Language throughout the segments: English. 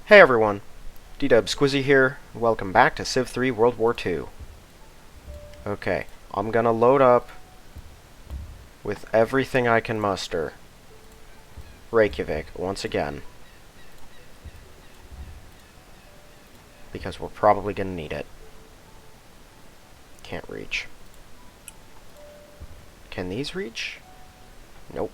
Hey everyone, D-Dub Squizzy here. Welcome back to Civ 3 World War II. Okay, I'm gonna load up with everything I can muster. Reykjavik, once again. Because we're probably gonna need it. Can't reach. Can these reach? Nope.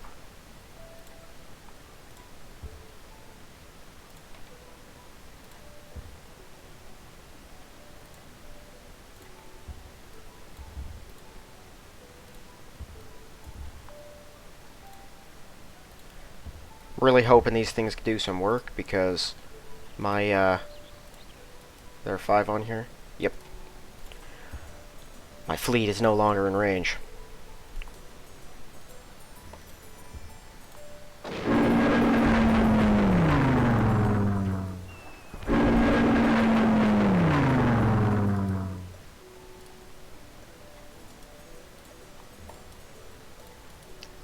Really hoping these things do some work because my, there are 5 on here? Yep. My fleet is no longer in range.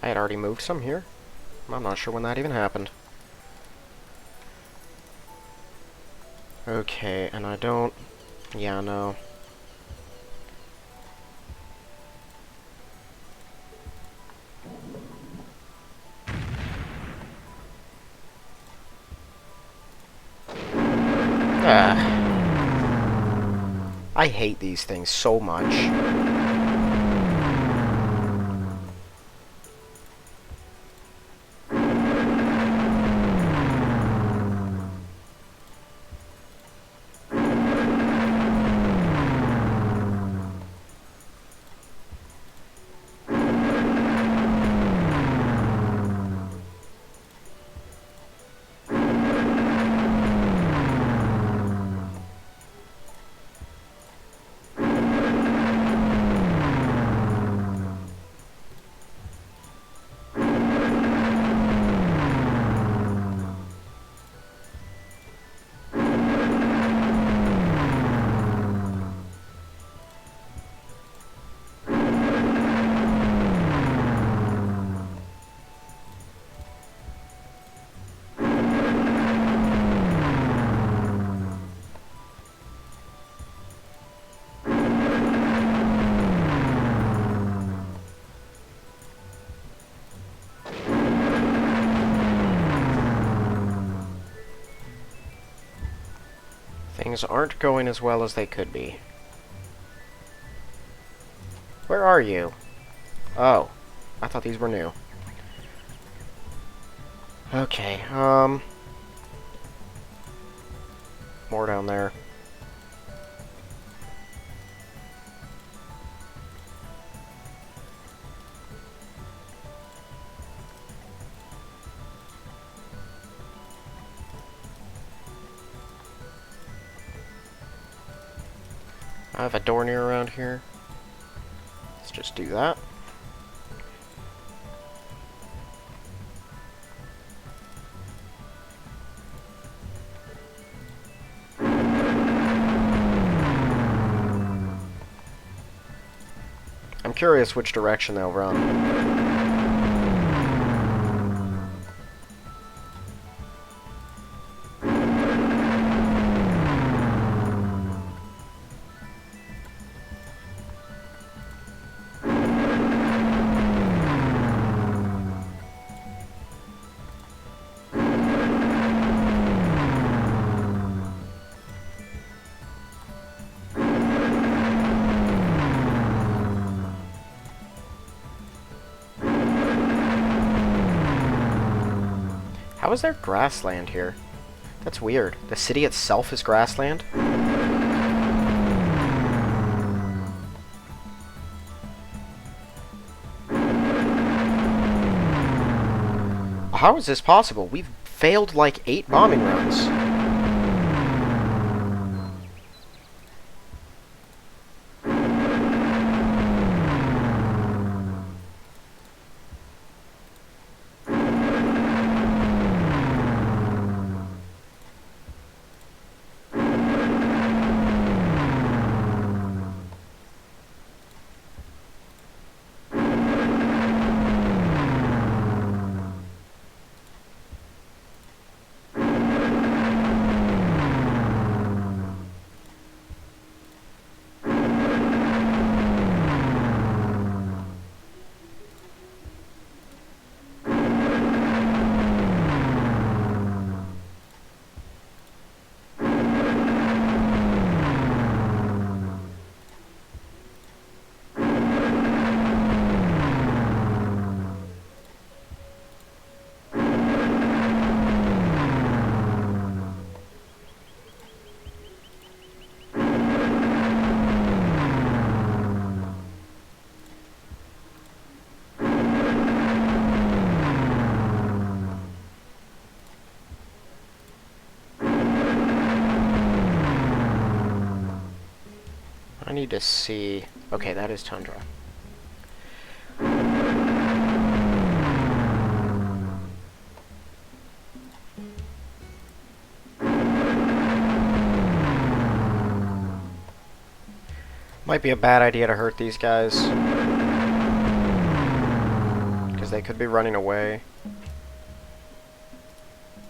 I had already moved some here. I'm not sure when that even happened. Okay, and I don't... Yeah, no. I hate these things so much. Things aren't going as well as they could be. Where are you? Oh, I thought these were new. Okay, more down there. I have a door near around here. Let's just do that. I'm curious which direction they'll run. How is there grassland here? That's weird. The city itself is grassland? How is this possible? We've failed like 8 bombing runs. need to see... Okay, that is tundra. Might be a bad idea to hurt these guys, because they could be running away.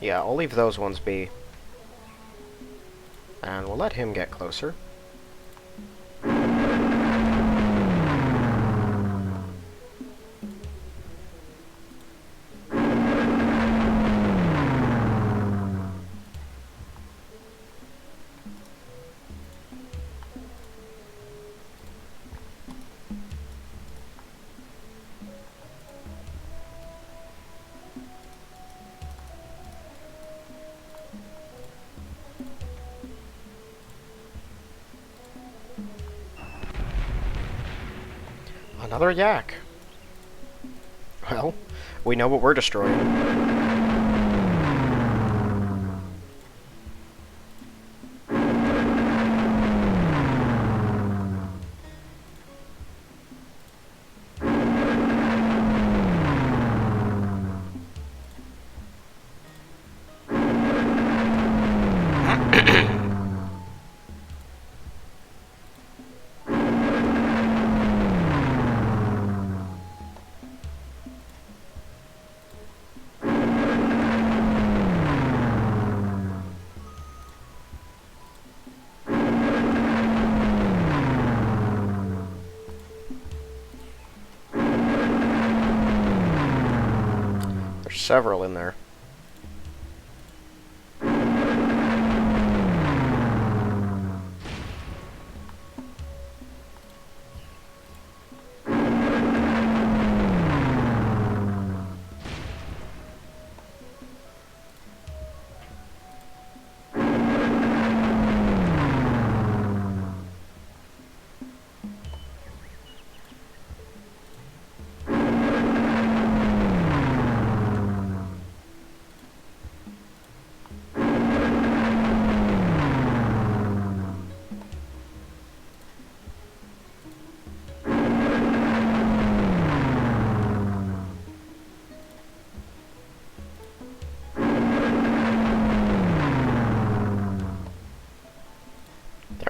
Yeah, I'll leave those ones be. And we'll let him get closer. Another yak. Well, we know what we're destroying. Several in there.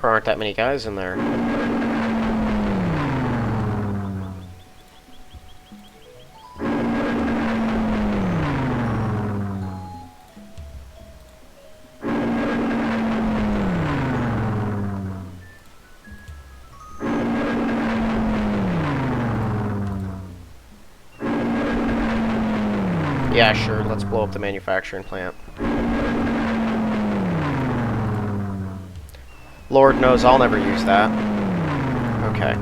There aren't that many guys in there. Yeah, sure, let's blow up the manufacturing plant. Lord knows I'll never use that. Okay.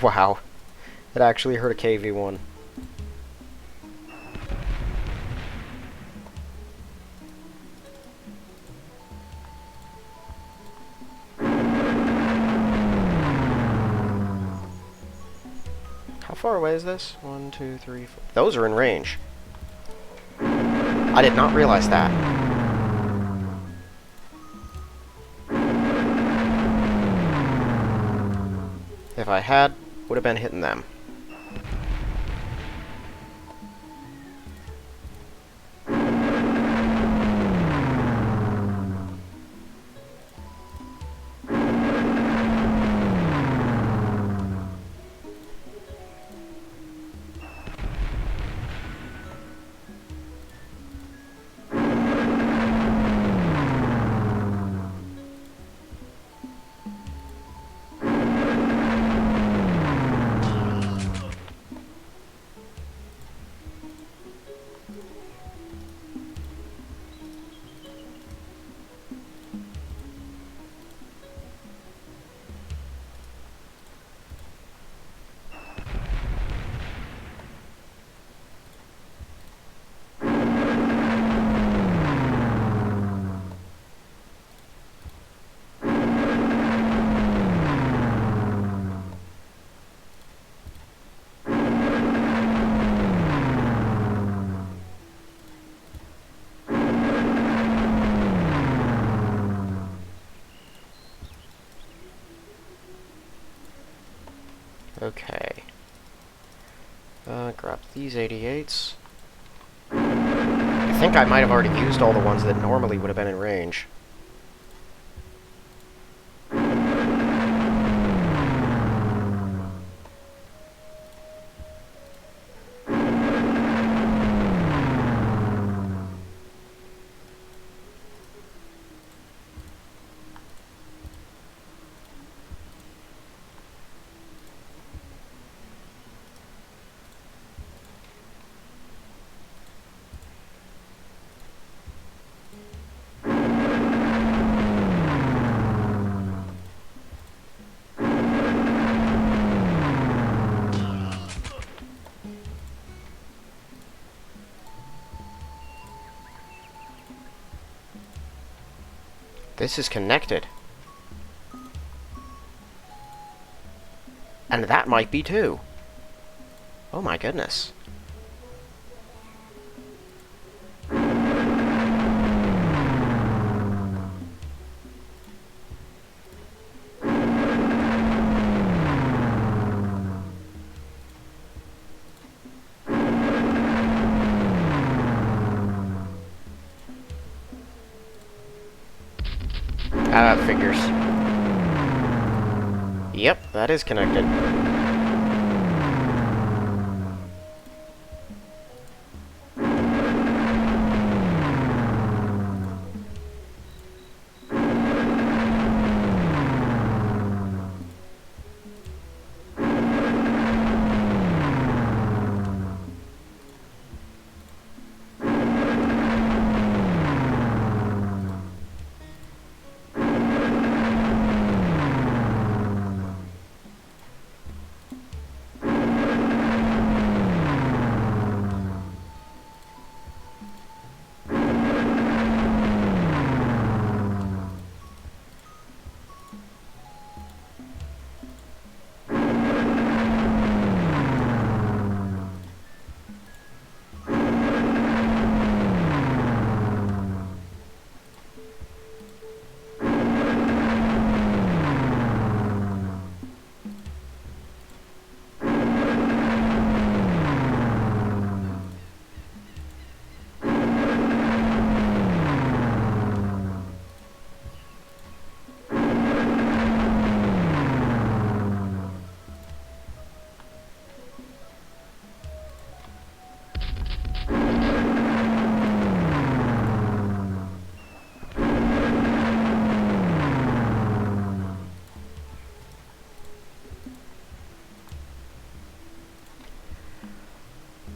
Wow. It actually hurt a KV-1. How far away is this? 1, 2, 3, 4. Those are in range. I did not realize that. If I had, would have been hitting them. Okay. Grab these 88s. I think I might have already used all the ones that normally would have been in range. This is connected. And that might be too. Oh my goodness. That figures. Yep, that is connected.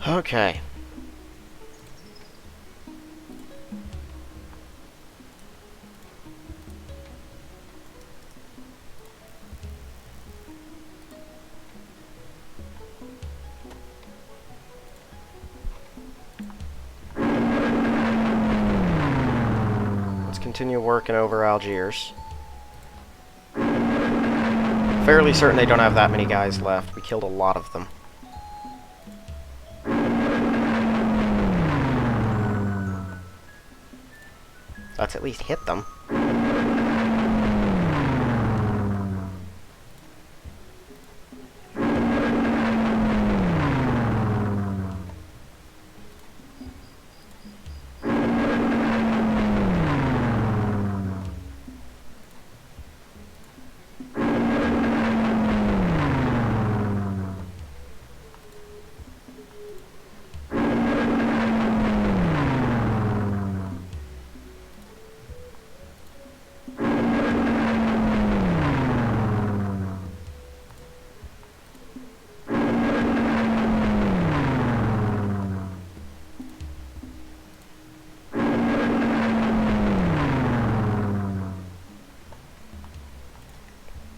Okay. Let's continue working over Algiers. Fairly certain they don't have that many guys left. We killed a lot of them. Let's at least hit them.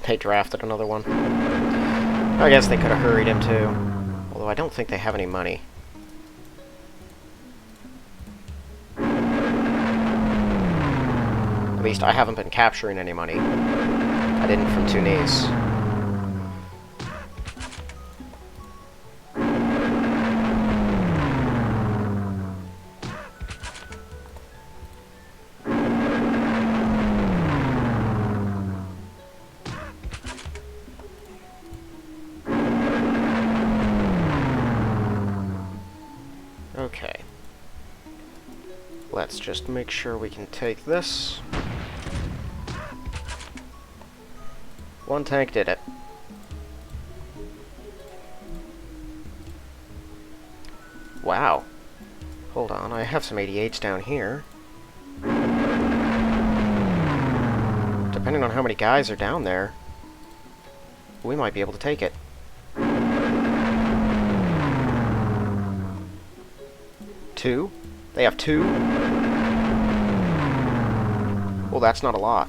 They drafted another one. I guess they could have hurried him too. Although I don't think they have any money. At least I haven't been capturing any money. I didn't from Tunis. Let's just make sure we can take this. One tank did it. Wow. Hold on, I have some 88s down here. Depending on how many guys are down there, we might be able to take it. Two? They have two? Well, that's not a lot.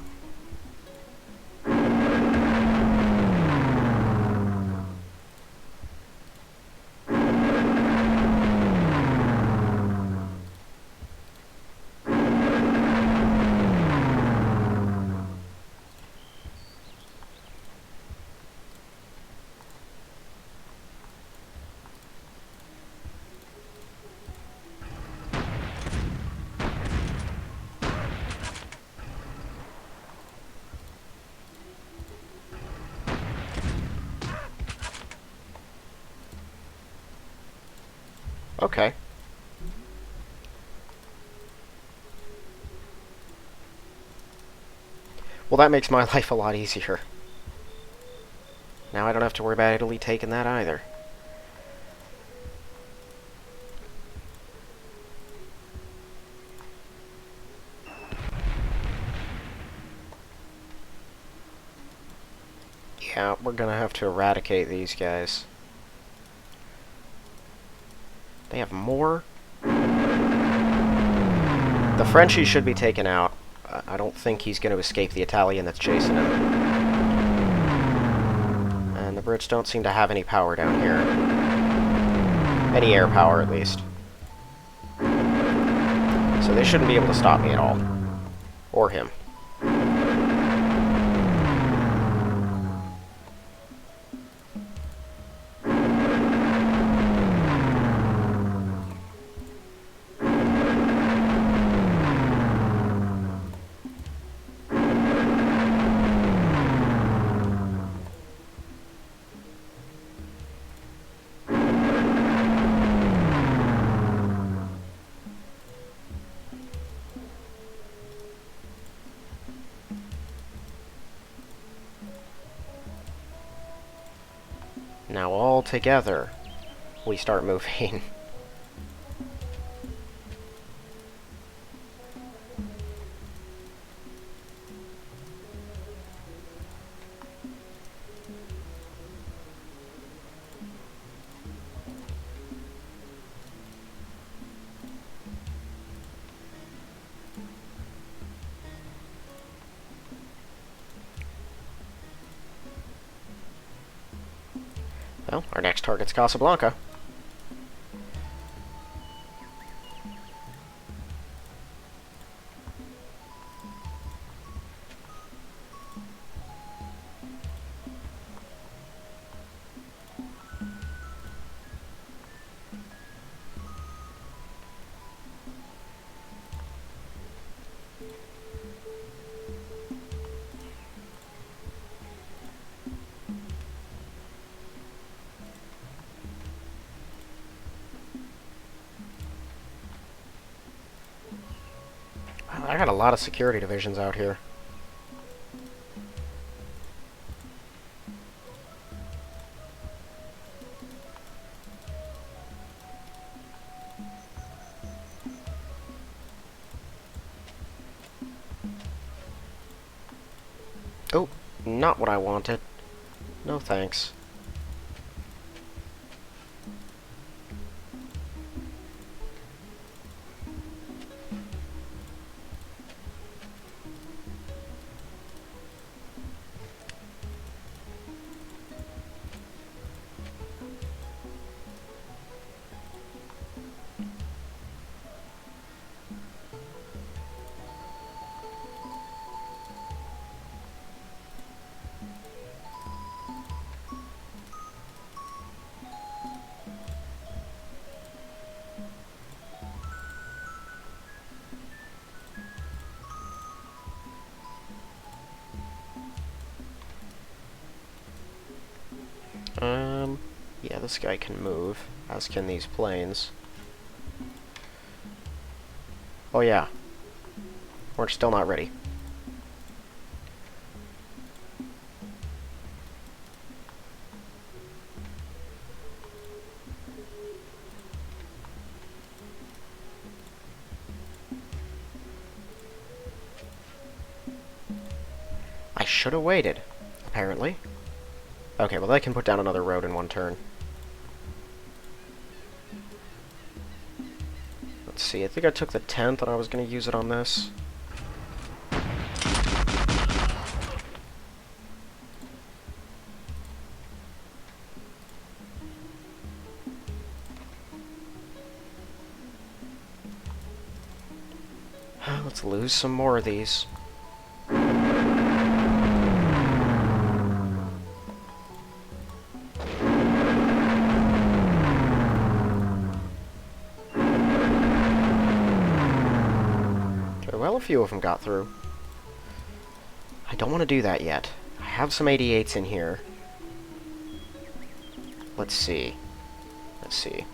Okay. Well, that makes my life a lot easier. Now I don't have to worry about Italy taking that either. Yeah, we're gonna have to eradicate these guys. They have more? The Frenchie should be taken out. I don't think he's going to escape the Italian that's chasing him. And the Brits don't seem to have any power down here. Any air power, at least. So they shouldn't be able to stop me at all. Or him. Now all together, we start moving. Well, our next target's Casablanca. I got a lot of security divisions out here. Oh, not what I wanted. No thanks. Yeah, this guy can move, as can these planes. Oh yeah. We're still not ready. I should have waited, apparently. Okay, well they can put down another road in one turn. Let's see, I think I took the 10th and I was going to use it on this. Let's lose some more of these. Well, a few of them got through. I don't want to do that yet. I have some 88s in here. Let's see. Let's see.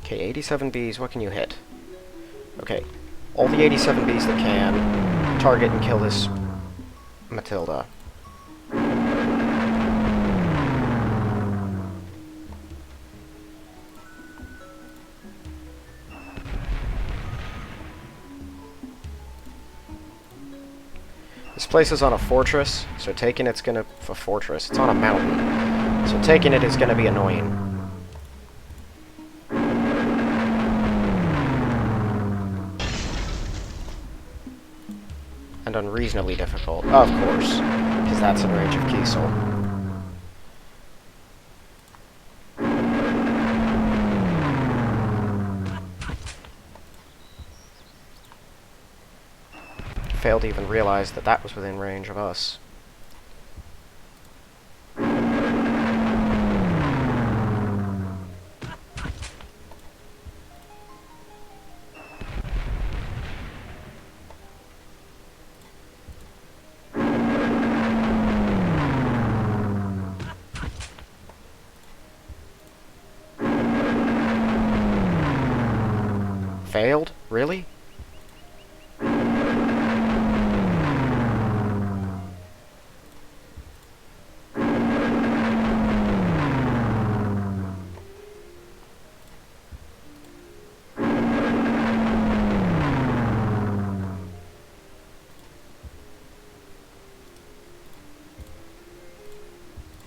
Okay, 87 Bs, what can you hit? Okay, all the 87 Bs that can target and kill this Matilda. This place is on a fortress, so taking it's gonna... a fortress. It's on a mountain. So taking it is gonna be annoying. And unreasonably difficult. Of course. Because that's in range of Kiesel. Failed to even realize that that was within range of us. Failed? Really?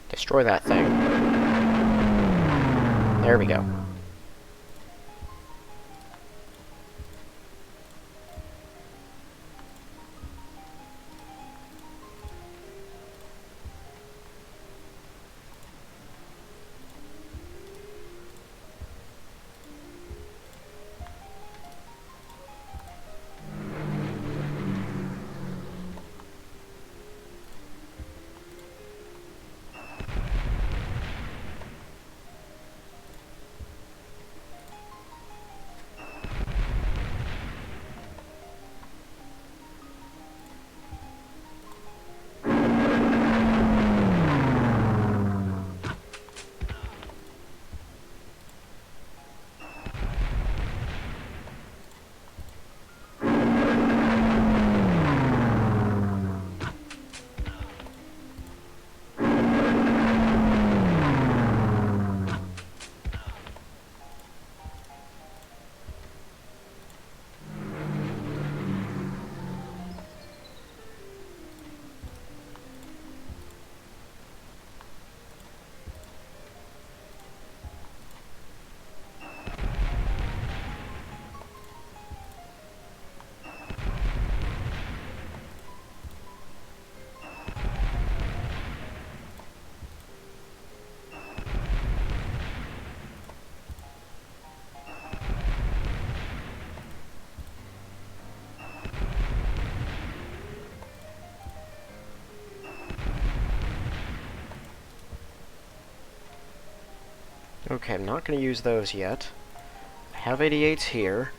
Destroy that thing. There we go. Okay, I'm not going to use those yet. I have 88s here.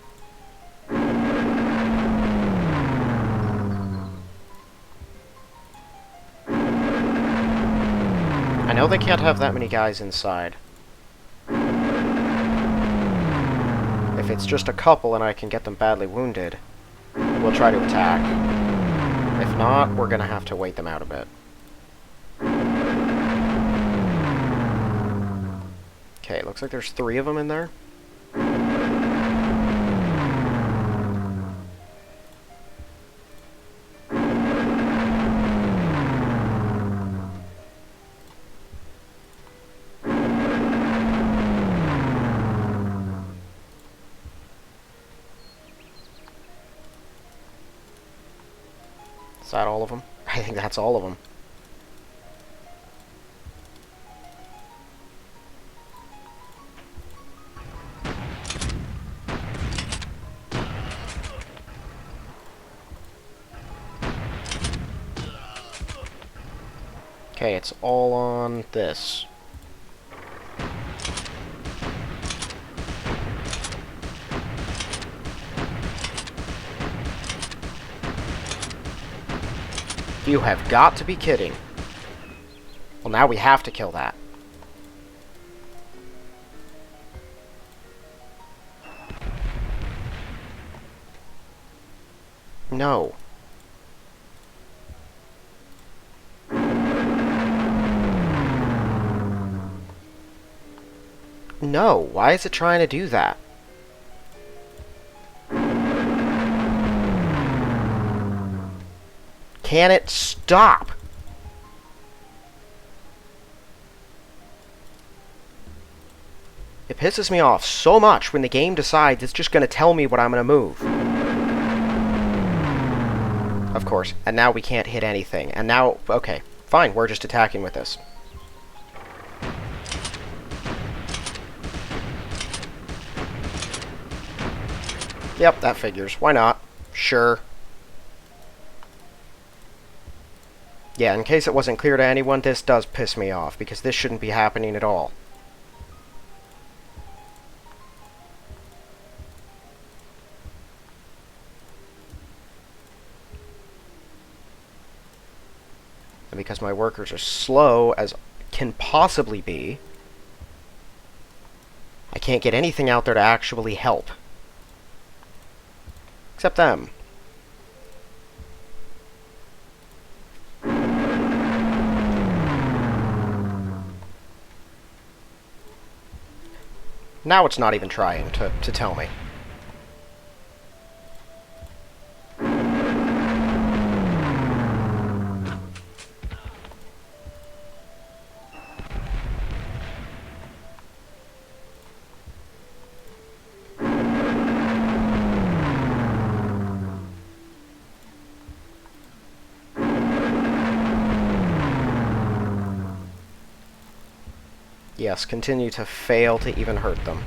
I know they can't have that many guys inside. If if it's just a couple and I can get them badly wounded, we'll try to attack. If not, we're gonna have to wait them out a bit. Okay, looks like there's 3 of them in there. Is that all of them? I think that's all of them. Okay, it's all on this. You have got to be kidding. Well, now we have to kill that. No. No, why is it trying to do that? Can it stop? It pisses me off so much when the game decides it's just going to tell me what I'm going to move. Of course, and now we can't hit anything. And now, okay, fine, we're just attacking with this. Yep, that figures. Why not? Sure. Yeah, in case it wasn't clear to anyone, this does piss me off, because this shouldn't be happening at all. And because my workers are slow as can possibly be, I can't get anything out there to actually help. Except them. Now it's not even trying to tell me. Yes, continue to fail to even hurt them.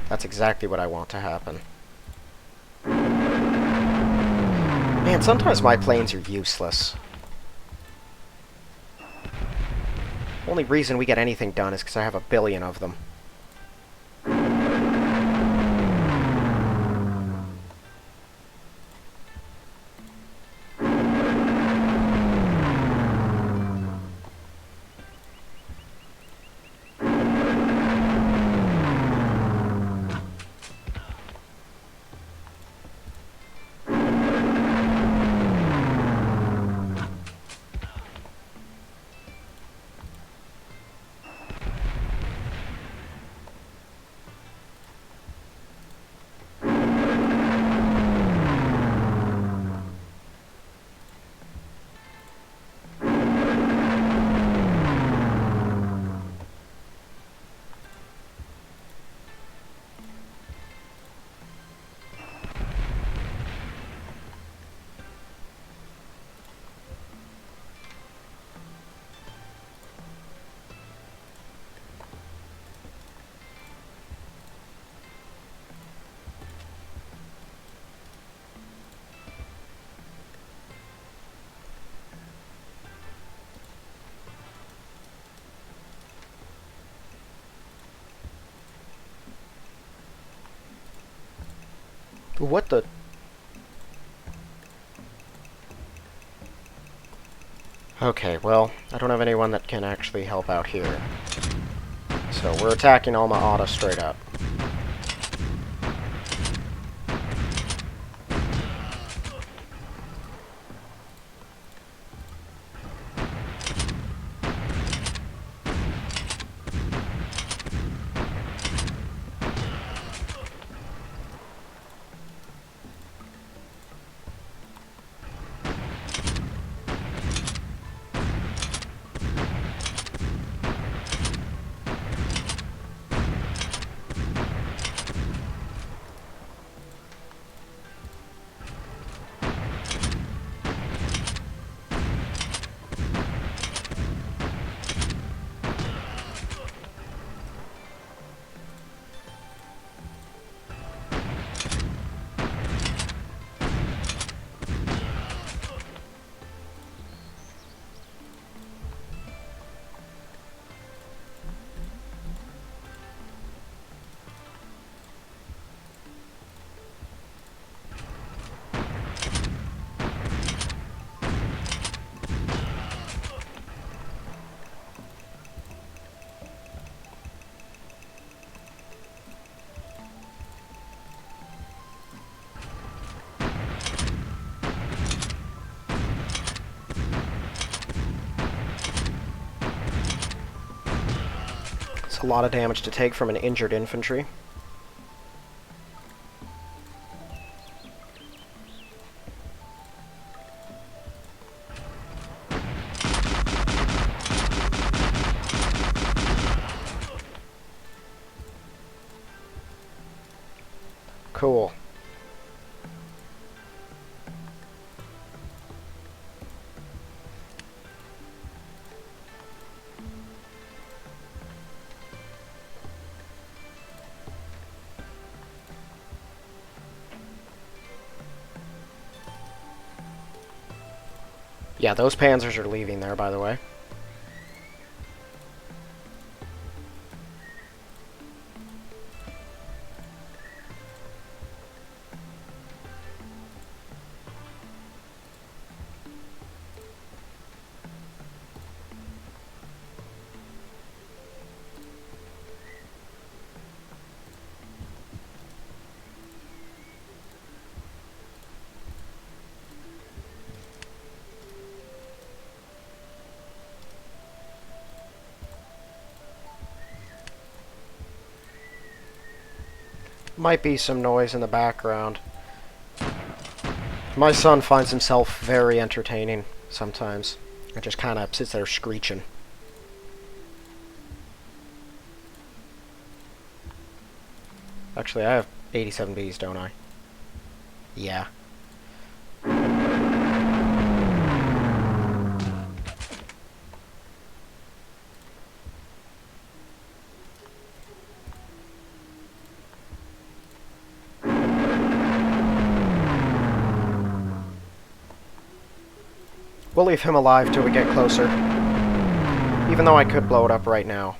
That's exactly what I want to happen. Man, sometimes my planes are useless. Only reason we get anything done is because I have a billion of them. What the... Okay, well, I don't have anyone that can actually help out here. So we're attacking Alma Ata straight up. a lot of damage to take from an injured infantry. Cool. Yeah, those panzers are leaving there, by the way. Might be some noise in the background. My son finds himself very entertaining sometimes. It just kind of sits there screeching. Actually, I have 87 bees, don't I? Yeah. We'll leave him alive till we get closer. Even though I could blow it up right now.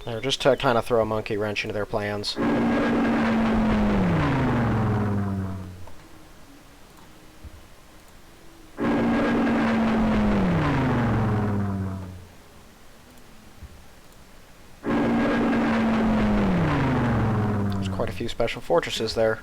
There, just to kind of throw a monkey wrench into their plans. Quite a few special fortresses there.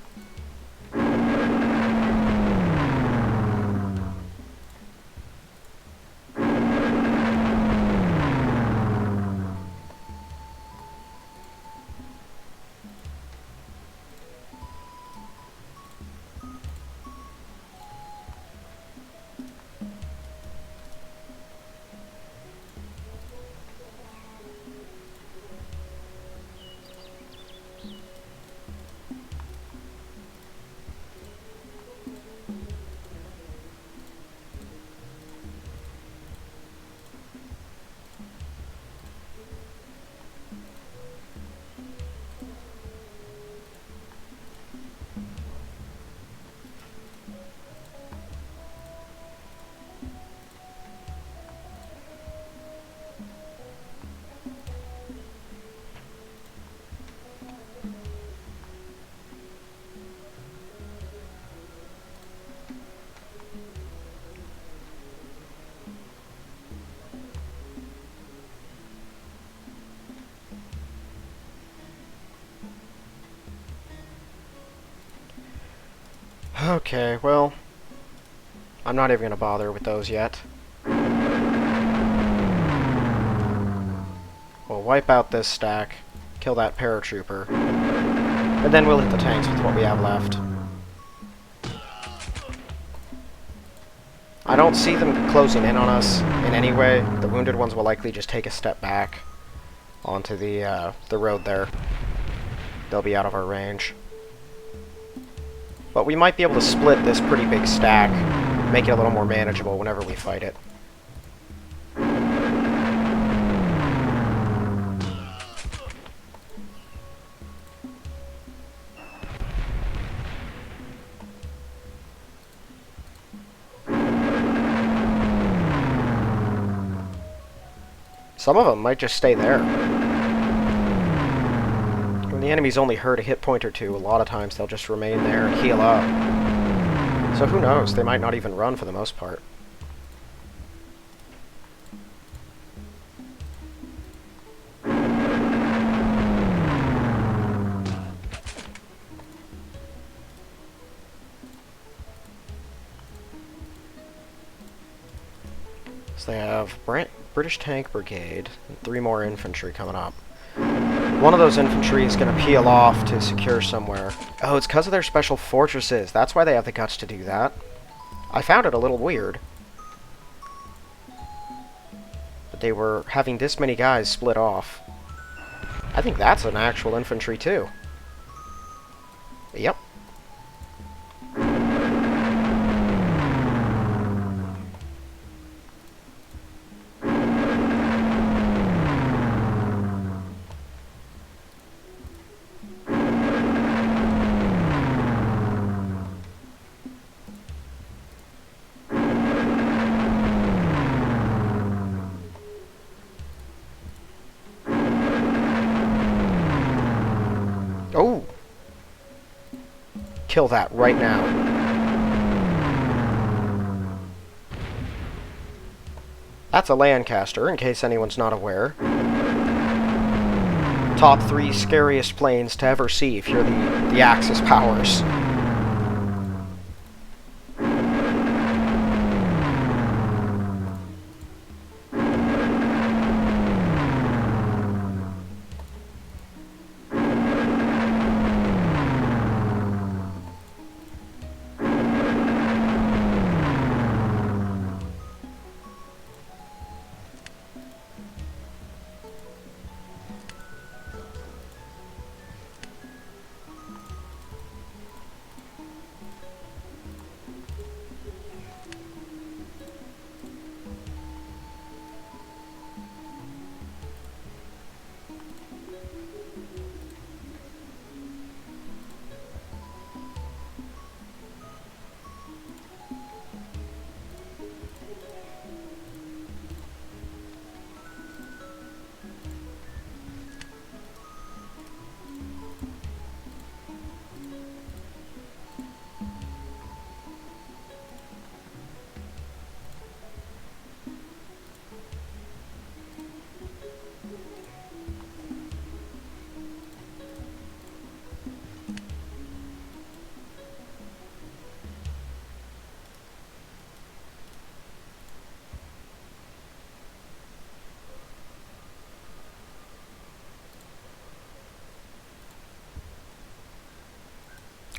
Okay, well, I'm not even going to bother with those yet. We'll wipe out this stack, kill that paratrooper, and then we'll hit the tanks with what we have left. I don't see them closing in on us in any way. The wounded ones will likely just take a step back onto the road there. They'll be out of our range. But we might be able to split this pretty big stack, make it a little more manageable whenever we fight it. Some of them might just stay there. When the enemy's only hurt a hit point or two, a lot of times they'll just remain there and heal up. So who knows, they might not even run for the most part. So they have British Tank Brigade and 3 more infantry coming up. One of those infantry is going to peel off to secure somewhere. Oh, it's because of their special fortresses. That's why they have the guts to do that. I found it a little weird. But they were having this many guys split off. I think that's an actual infantry, too. Yep. Oh! Kill that right now. That's a Lancaster, in case anyone's not aware. Top 3 scariest planes to ever see if you're the Axis powers.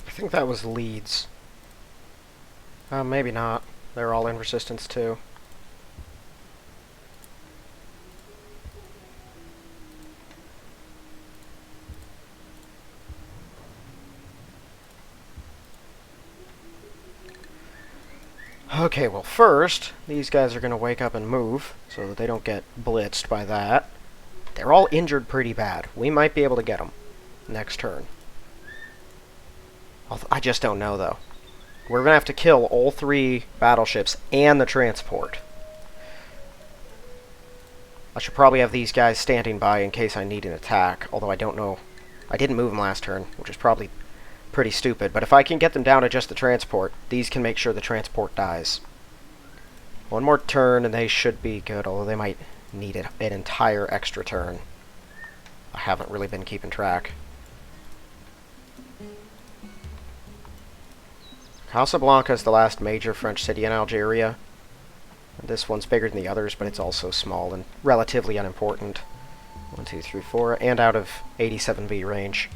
I think that was Leeds. Maybe not. They're all in resistance too. Okay, well first, these guys are going to wake up and move, so that they don't get blitzed by that. They're all injured pretty bad. We might be able to get them next turn. I just don't know, though. We're going to have to kill all 3 battleships and the transport. I should probably have these guys standing by in case I need an attack, although I don't know. I didn't move them last turn, which is probably pretty stupid, but if I can get them down to just the transport, these can make sure the transport dies. One more turn and they should be good, although they might need an entire extra turn. I haven't really been keeping track. Casablanca is the last major French city in Algeria. This one's bigger than the others, but it's also small and relatively unimportant. 1, 2, 3, 4, and out of 87B range.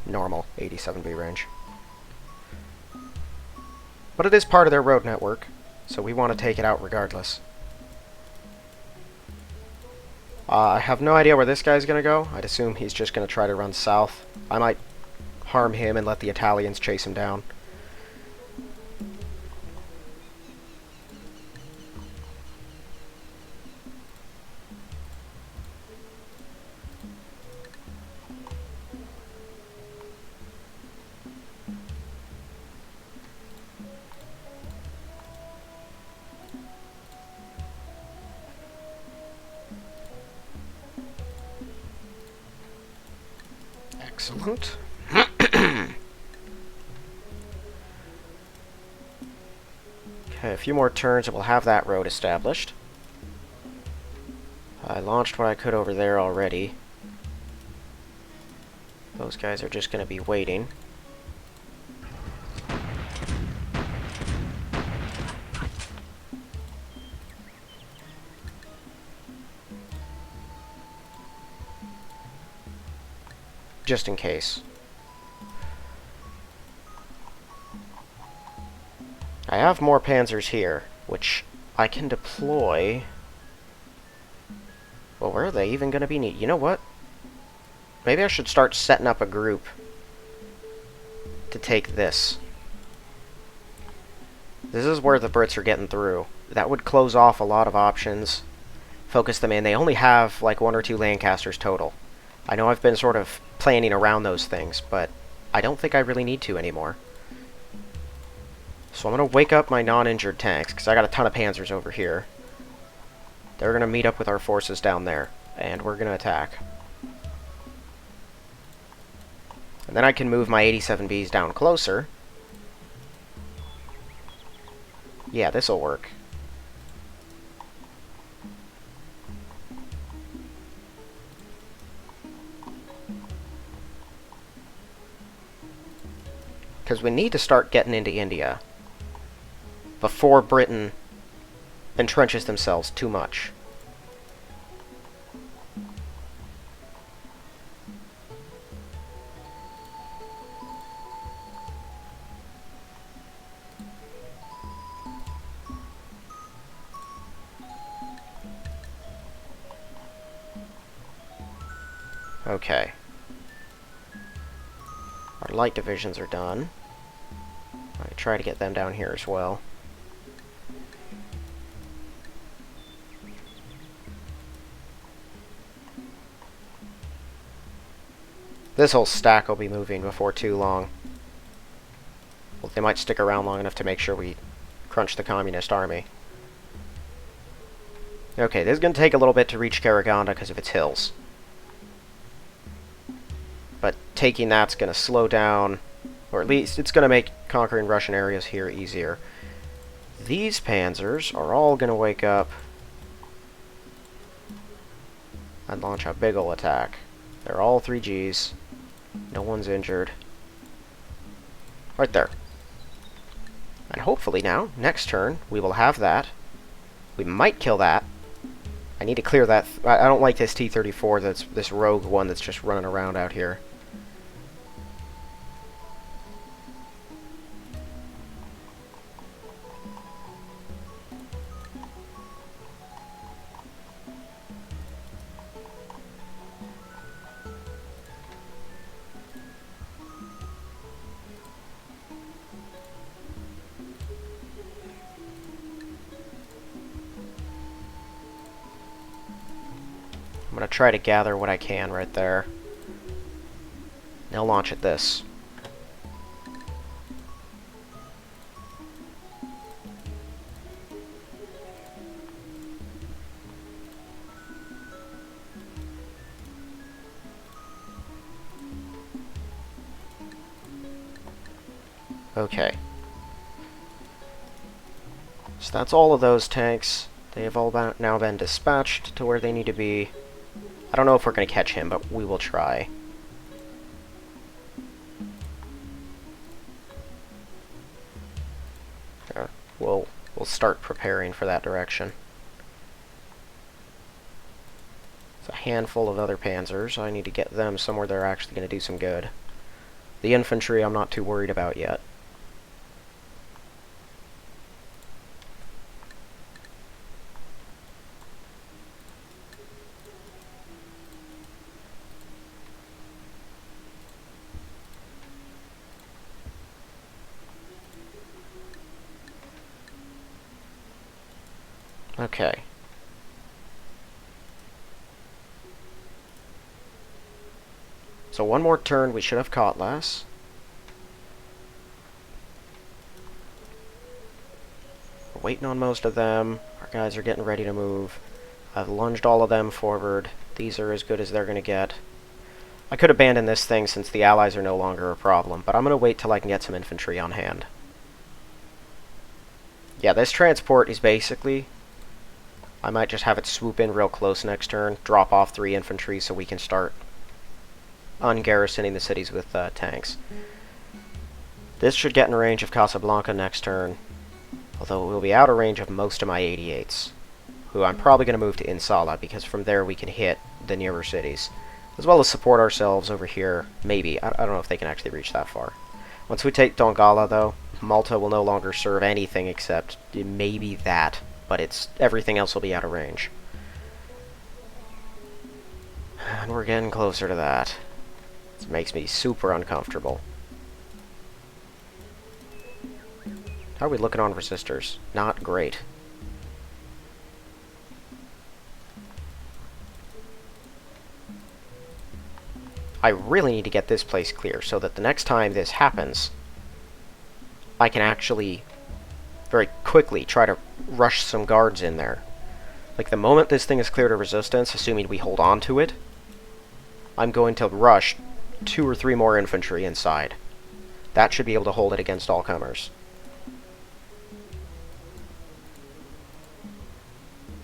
Normal 87B range. But it is part of their road network, so we want to take it out regardless. I have no idea where this guy's going to go. I'd assume he's just going to try to run south. I might harm him and let the Italians chase him down. Excellent. Okay, a few more turns and we'll have that road established. I launched what I could over there already. Those guys are just going to be waiting. just in case. I have more panzers here, which I can deploy. Well, where are they even going to be needed? You know what? Maybe I should start setting up a group to take this. This is where the Brits are getting through. That would close off a lot of options. Focus them in. They only have like 1 or 2 Lancasters total. I know I've been sort of planning around those things, but I don't think I really need to anymore. So I'm going to wake up my non-injured tanks, because I got a ton of panzers over here. They're going to meet up with our forces down there, and we're going to attack. And then I can move my 87Bs down closer. Yeah, this'll work. Because we need to start getting into India before Britain entrenches themselves too much. Okay. Our light divisions are done. I try to get them down here as well. This whole stack will be moving before too long. Well, they might stick around long enough to make sure we crunch the communist army. Okay, this is going to take a little bit to reach Karaganda because of its hills. But taking that's going to slow down, or at least it's going to make conquering Russian areas here easier. These panzers are all going to wake up and launch a big ol' attack. They're all 3Gs. No one's injured. Right there. And hopefully now, next turn, we will have that. We might kill that. I need to clear that. I don't like this T-34, that's this rogue one that's just running around out here. I'm going to try to gather what I can right there. Now launch at this. Okay. So that's all of those tanks. They have all now been dispatched to where they need to be. I don't know if we're going to catch him, but we will try. We'll start preparing for that direction. It's a handful of other panzers. I need to get them somewhere they're actually going to do some good. The infantry I'm not too worried about yet. Okay. So one more turn, we should have caught less. We're waiting on most of them. Our guys are getting ready to move. I've lunged all of them forward. These are as good as they're going to get. I could abandon this thing since the Allies are no longer a problem, but I'm going to wait till I can get some infantry on hand. Yeah, this transport is basically... I might just have it swoop in real close next turn, drop off 3 infantry so we can start ungarrisoning the cities with tanks. This should get in range of Casablanca next turn, although it will be out of range of most of my 88s, who I'm probably going to move to Insala, because from there we can hit the nearer cities. as well as support ourselves over here. Maybe. I don't know if they can actually reach that far. Once we take Donggala, though, Malta will no longer serve anything except maybe that, but everything else will be out of range. And we're getting closer to that. This makes me super uncomfortable. How are we looking on resistors? Not great. I really need to get this place clear so that the next time this happens, I can actually very quickly try to rush some guards in there. Like, the moment this thing is cleared of resistance, assuming we hold on to it, I'm going to rush 2 or 3 more infantry inside. That should be able to hold it against all comers.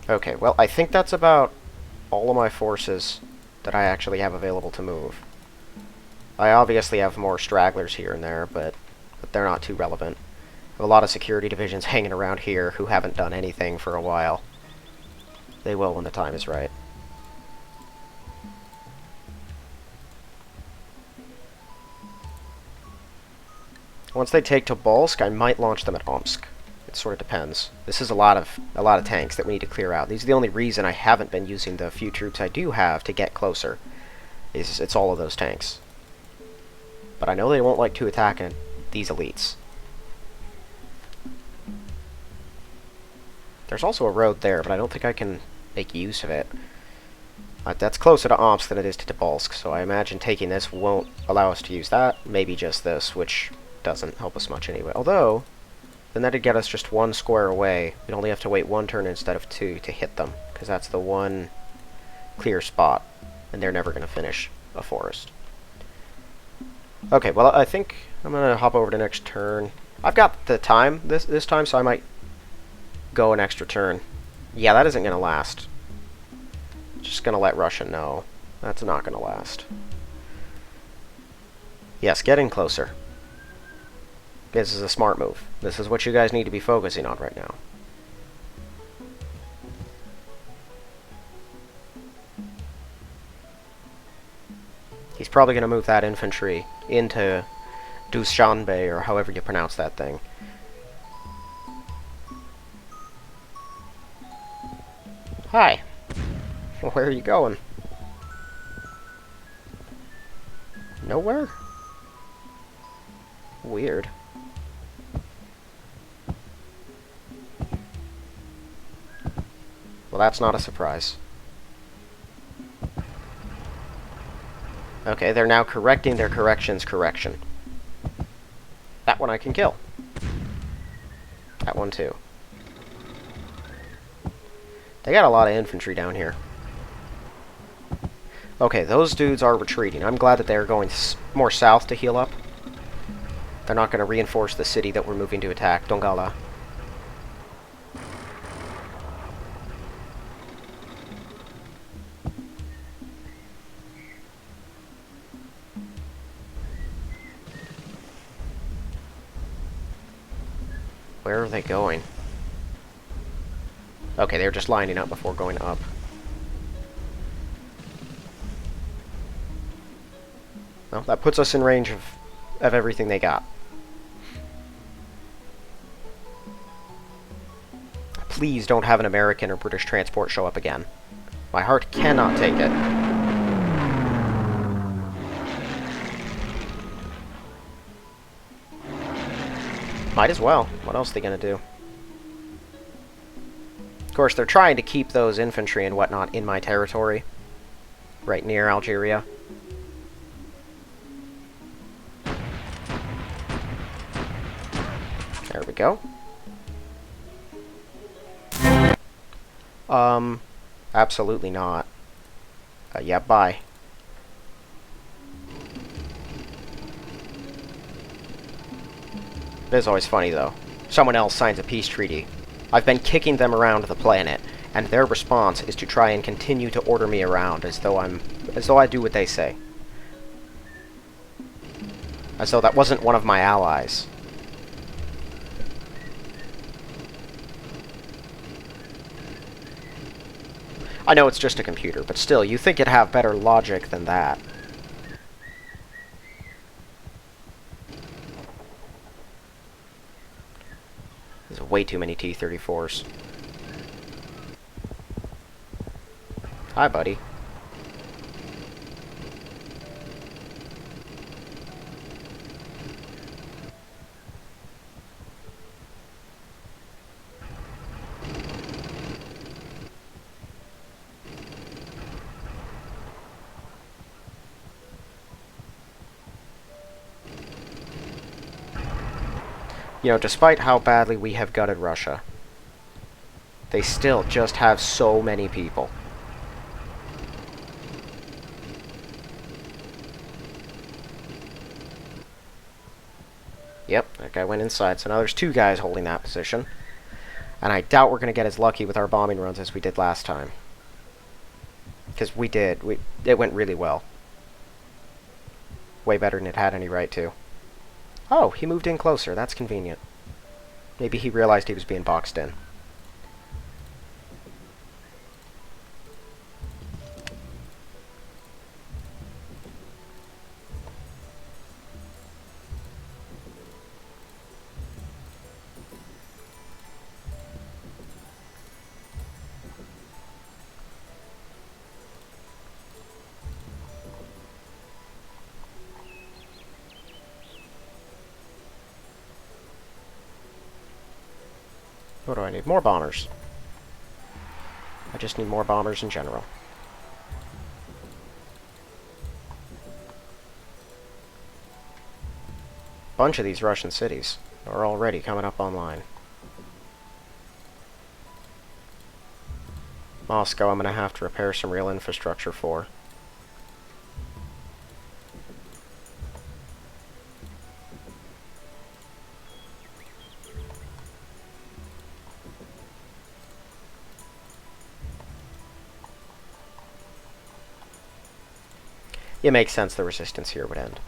Okay, well, I think that's about all of my forces that I actually have available to move. I obviously have more stragglers here and there, but they're not too relevant. I have a lot of security divisions hanging around here who haven't done anything for a while. They will when the time is right. Once they take Tobolsk, I might launch them at Omsk. It sort of depends. This is a lot of tanks that we need to clear out. These are the only reason I haven't been using the few troops I do have to get closer. It's all of those tanks. But I know they won't like to attack these elites. There's also a road there, but I don't think I can make use of it. That's closer to Omsk than it is to Tobolsk, so I imagine taking this won't allow us to use that. Maybe just this, which doesn't help us much anyway. Although, then that'd get us just 1 square away. We'd only have to wait 1 turn instead of 2 to hit them, because that's the one clear spot, and they're never going to finish a forest. Okay, well, I think I'm going to hop over to next turn. I've got the time this time, so I might go an extra turn. Yeah, that isn't going to last. Just going to let Russia know. That's not going to last. Yes, getting closer. This is a smart move. This is what you guys need to be focusing on right now. He's probably going to move that infantry into Dushanbe, or however you pronounce that thing. Hi. Where are you going? Nowhere? Weird. Well, that's not a surprise. Okay, they're now correcting their corrections correction. That one I can kill. That one too. They got a lot of infantry down here. Okay, those dudes are retreating. I'm glad that they're going more south to heal up. They're not going to reinforce the city that we're moving to attack, Donggala. Where are they going? Okay, they're just lining up before going up. Well, that puts us in range of everything they got. Please don't have an American or British transport show up again. My heart cannot take it. Might as well. What else are they going to do? Of course, they're trying to keep those infantry and whatnot in my territory. Right near Algeria. There we go. Absolutely not. Yeah, bye. It is always funny, though. Someone else signs a peace treaty. I've been kicking them around the planet, and their response is to try and continue to order me around as though I do what they say. As though that wasn't one of my allies. I know it's just a computer, but still, you think it'd have better logic than that. There's way too many T-34s. Hi, buddy. You know, despite how badly we have gutted Russia, they still just have so many people. Yep, that guy went inside, so now there's two guys holding that position. And I doubt we're going to get as lucky with our bombing runs as we did last time. Because we did. It went really well. Way better than it had any right to. Oh, he moved in closer. That's convenient. Maybe he realized he was being boxed in. What do I need? More bombers. I just need more bombers in general. Bunch of these Russian cities are already coming up online. Moscow, I'm going to have to repair some real infrastructure for. It makes sense the resistance here would end.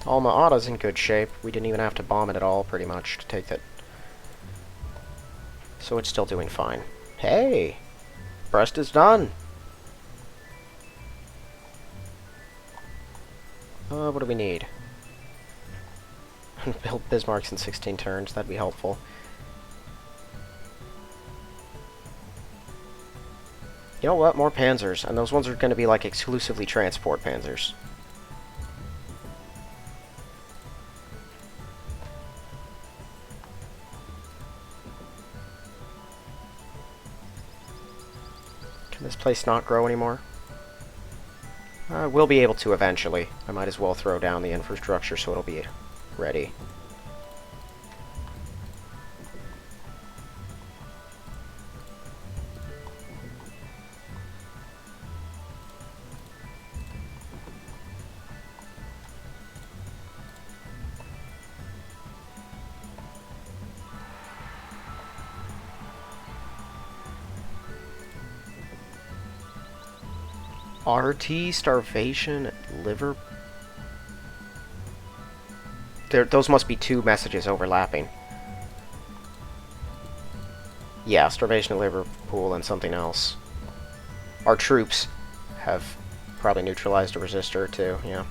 Alma Ata's in good shape. We didn't even have to bomb it at all, pretty much, to take that. So it's still doing fine. Hey! Brest is done! What do we need? Build Bismarcks in 16 turns, that'd be helpful. You know what? More panzers, and those ones are going to be like exclusively transport panzers. Can this place not grow anymore? We'll be able to eventually. I might as well throw down the infrastructure so it'll be ready. RT, starvation, liver... Those must be two messages overlapping. Yeah, starvation of Liverpool and something else. Our troops have probably neutralized a resistor too, yeah.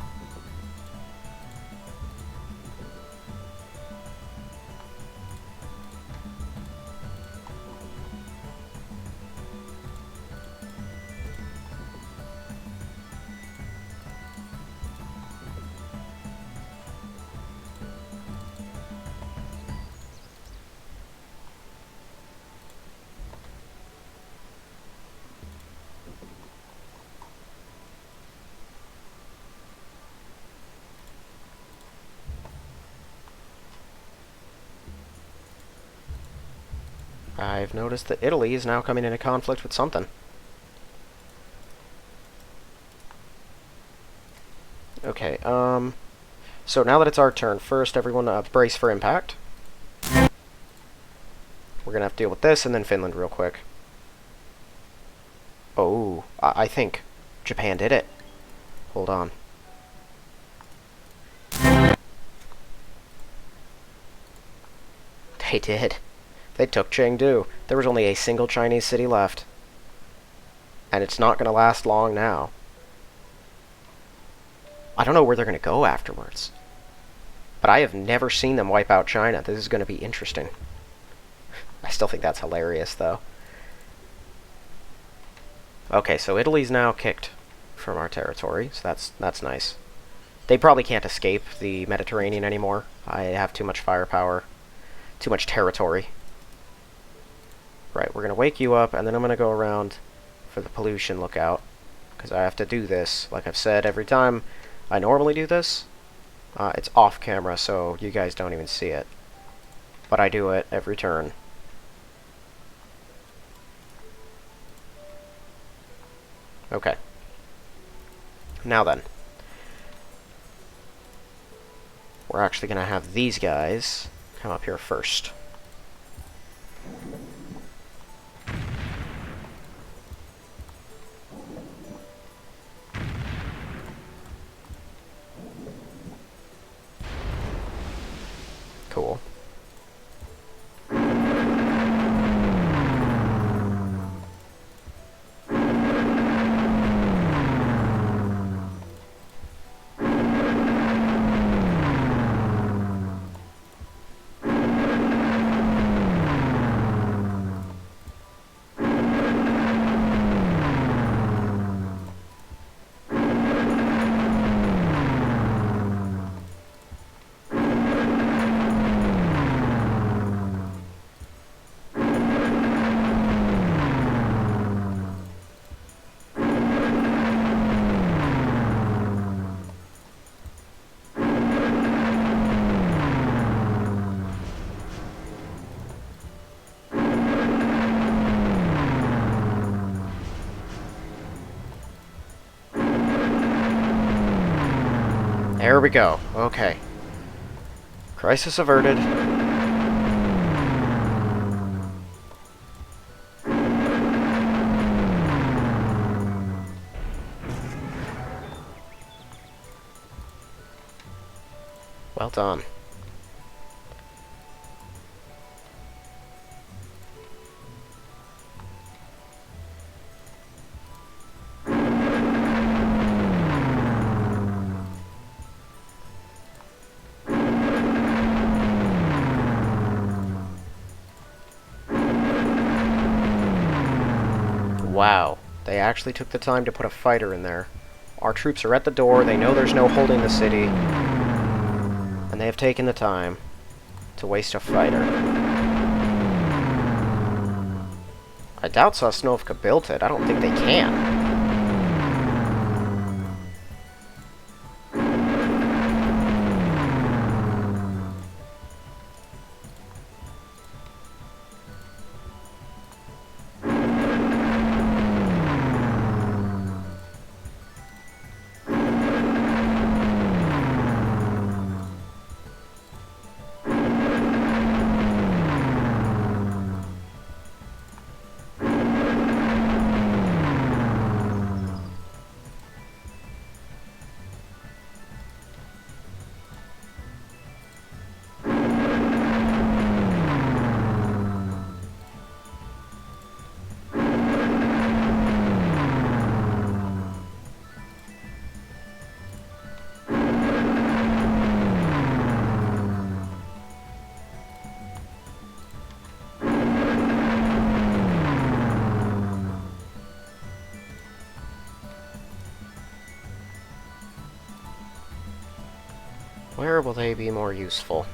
I've noticed that Italy is now coming into conflict with something. Okay, so now that it's our turn, first everyone brace for impact. We're gonna have to deal with this, and then Finland real quick. Oh, I think Japan did it. Hold on. They did. They took Chengdu. There was only a single Chinese city left. And it's not gonna last long now. I don't know where they're gonna go afterwards. But I have never seen them wipe out China. This is gonna be interesting. I still think that's hilarious, though. Okay, so Italy's now kicked from our territory, so that's nice. They probably can't escape the Mediterranean anymore. I have too much firepower, too much territory. Right, we're gonna wake you up, and then I'm gonna go around for the pollution lookout, because I have to do this. Like I've said, every time I normally do this, it's off camera, so you guys don't even see it. But I do it every turn. Okay. Now then. We're actually going to have these guys come up here first. Cool. There we go. Okay. Crisis averted. Well done. Wow, they actually took the time to put a fighter in there. Our troops are at the door, they know there's no holding the city, and they have taken the time to waste a fighter. I doubt Sosnovka built it. I don't think they can. Where will they be more useful?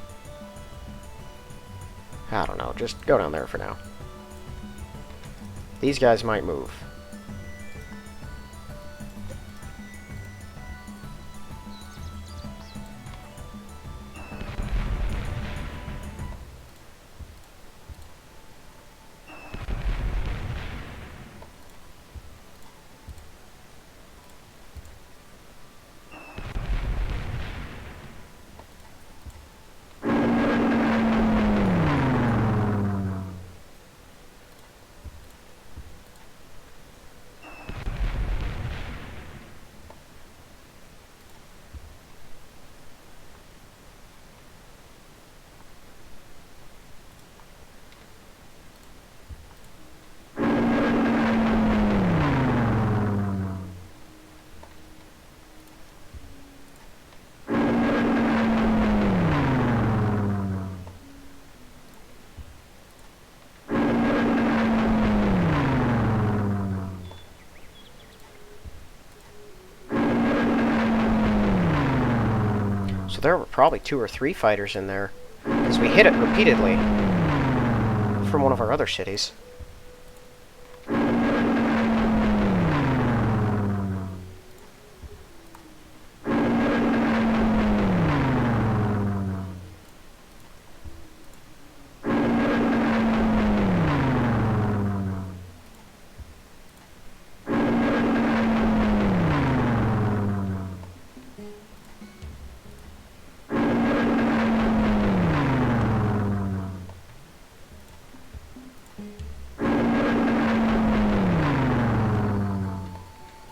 I don't know, just go down there for now. These guys might move. So there were probably 2 or 3 fighters in there, because we hit it repeatedly from one of our other cities.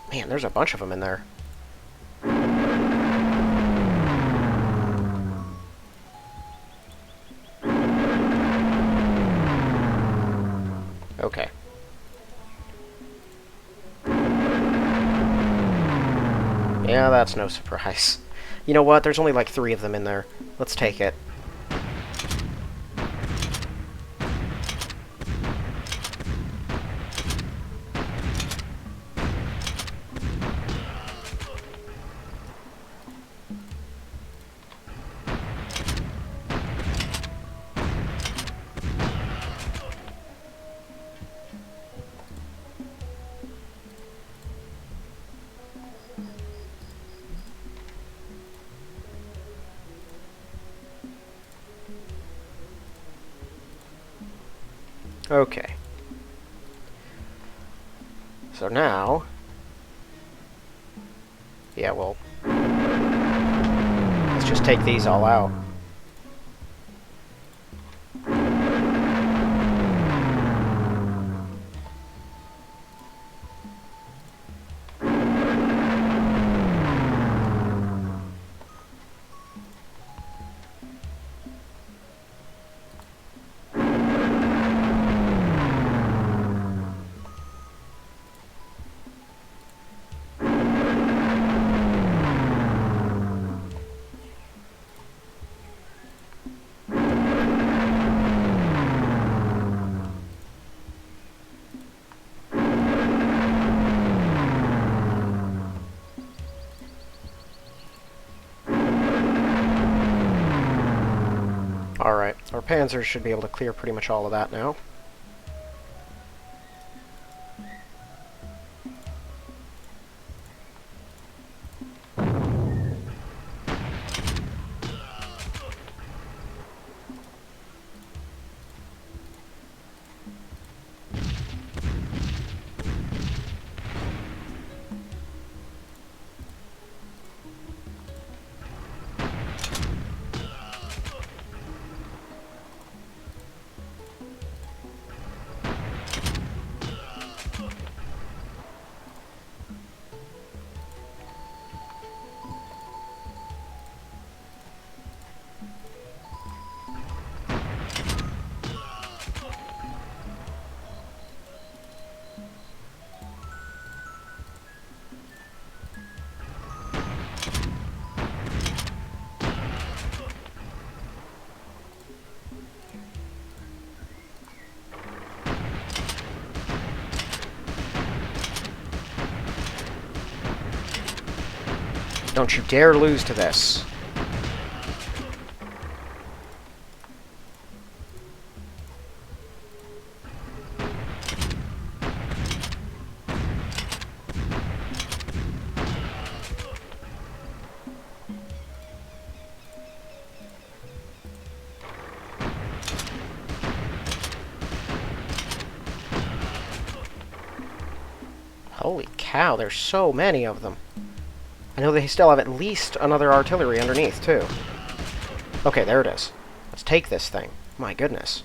Man, there's a bunch of them in there. Okay. Yeah, that's no surprise. You know what? There's only like 3 of them in there. Let's take it. Okay. So now... Yeah, well... let's just take these all out. Alright, our panzers should be able to clear pretty much all of that now. Don't you dare lose to this. Holy cow, there's so many of them. I know they still have at least another artillery underneath, too. Okay, there it is. Let's take this thing. My goodness.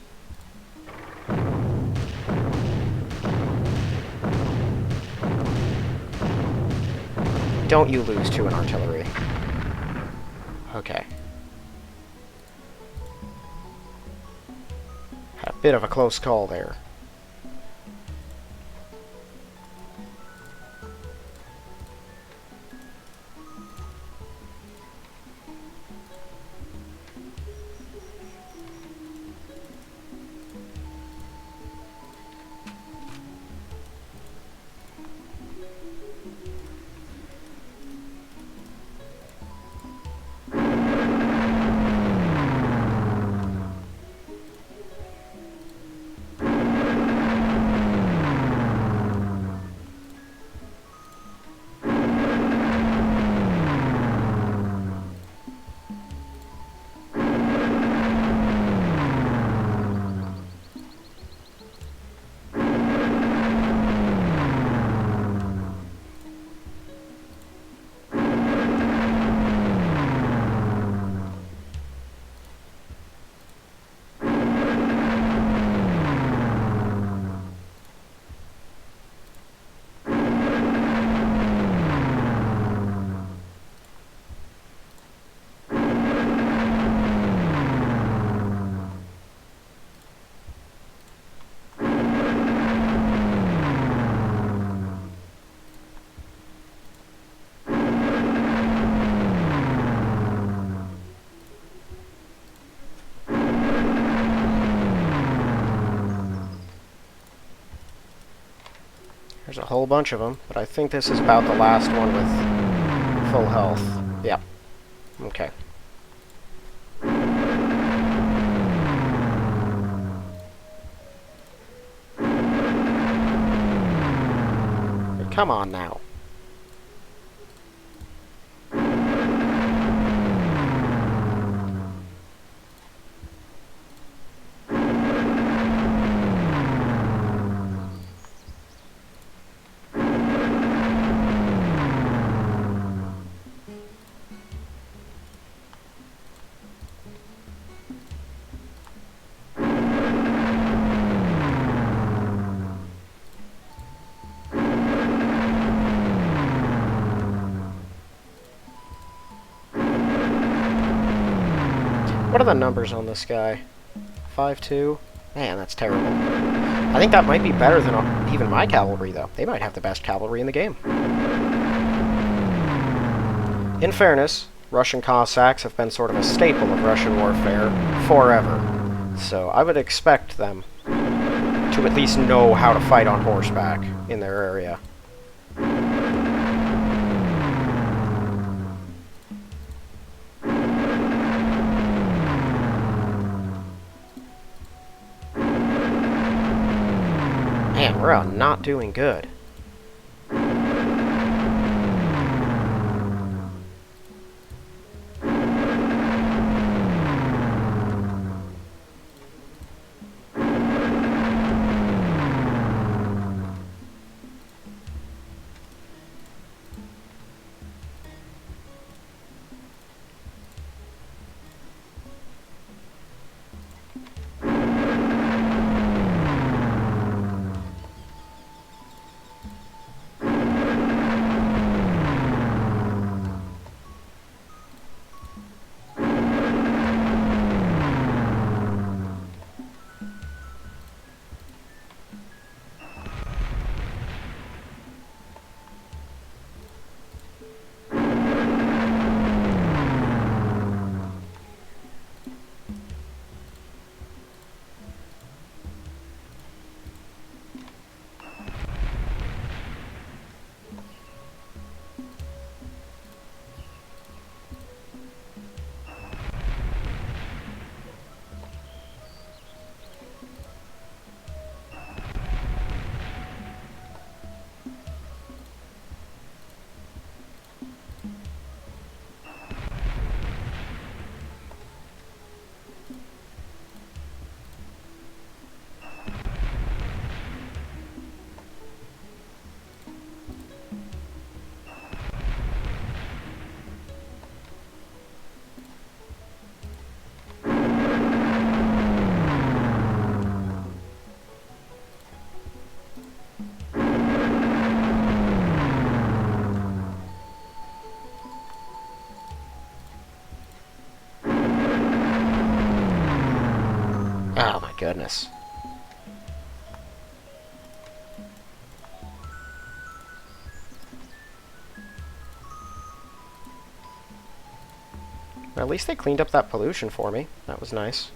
Don't you lose to an artillery. Okay. Had a bit of a close call there. There's a whole bunch of them, but I think this is about the last one with full health. Yeah. Okay. Come on now. What are the numbers on this guy? 5-2? Man, that's terrible. I think that might be better than even my cavalry, though. They might have the best cavalry in the game. In fairness, Russian Cossacks have been sort of a staple of Russian warfare forever. So I would expect them to at least know how to fight on horseback in their area. Man, we're not doing good. Oh my goodness. At least they cleaned up that pollution for me. That was nice.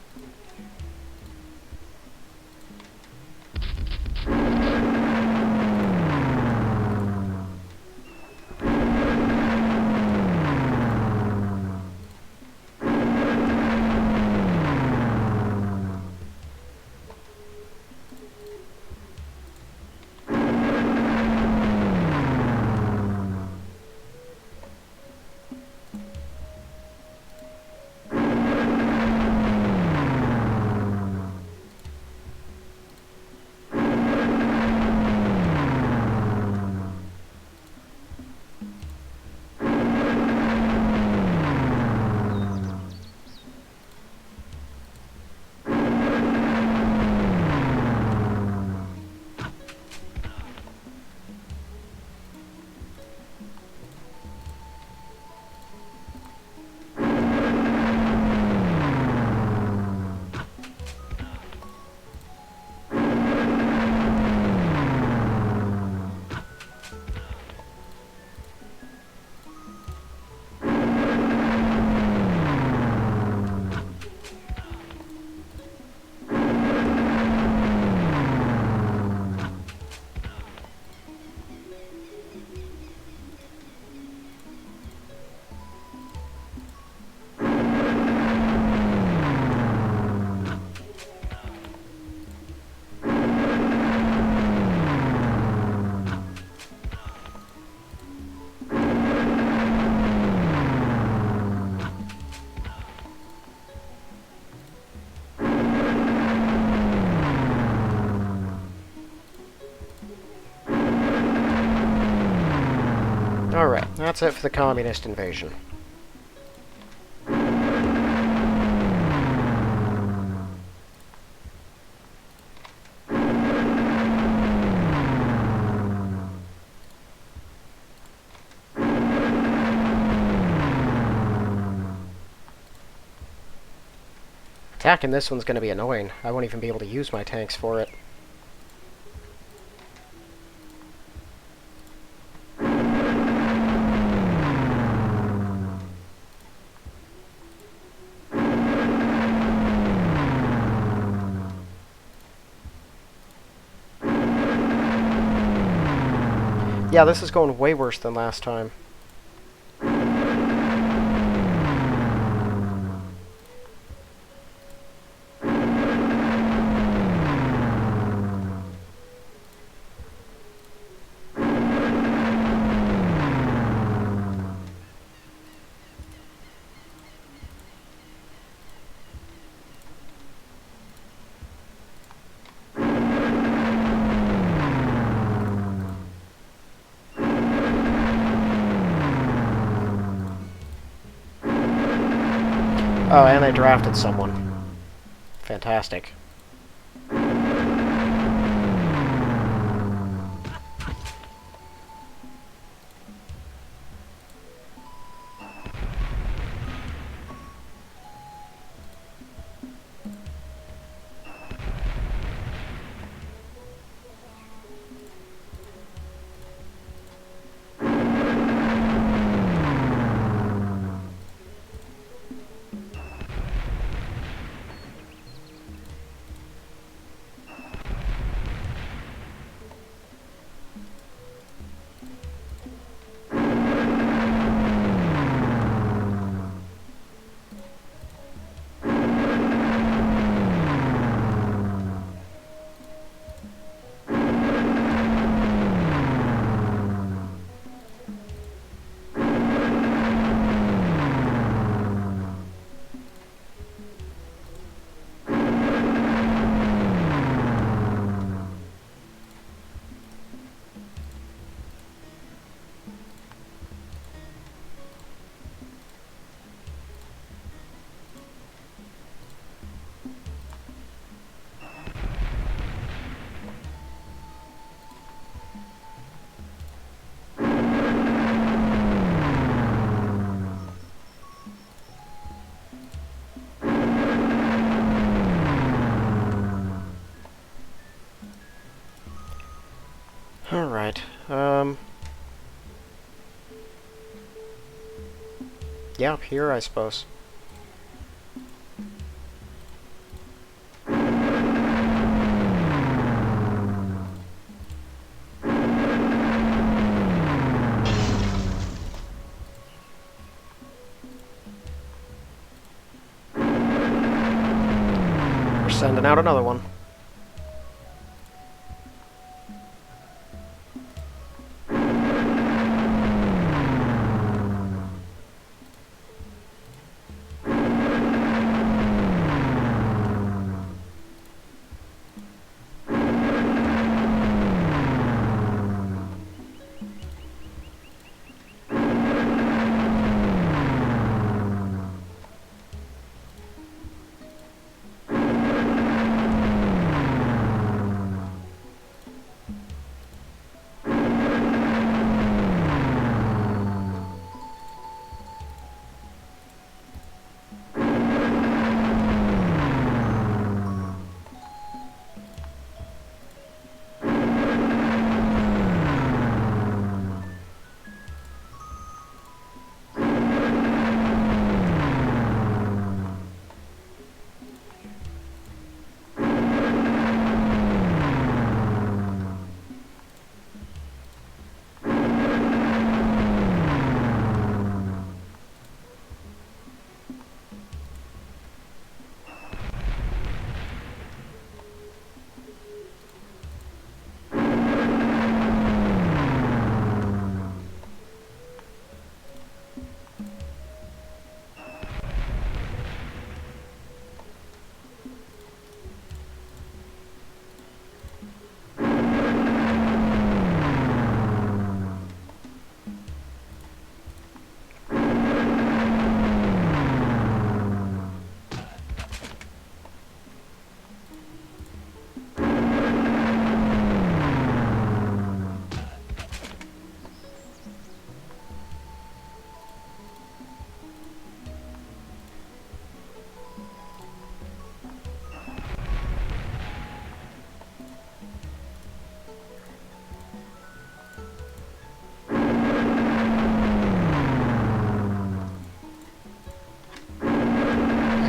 that's it for the communist invasion. Attacking this one's going to be annoying. I won't even be able to use my tanks for it. Yeah, this is going way worse than last time. Oh, and I drafted someone. Fantastic. Alright, yeah, up here, I suppose. We're sending out another one.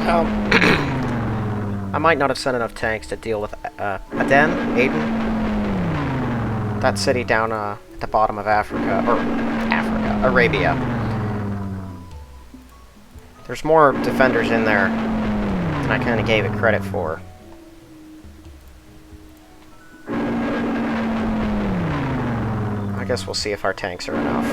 I might not have sent enough tanks to deal with Aden, that city down at the bottom of Arabia. There's more defenders in there than I kind of gave it credit for. I guess we'll see if our tanks are enough.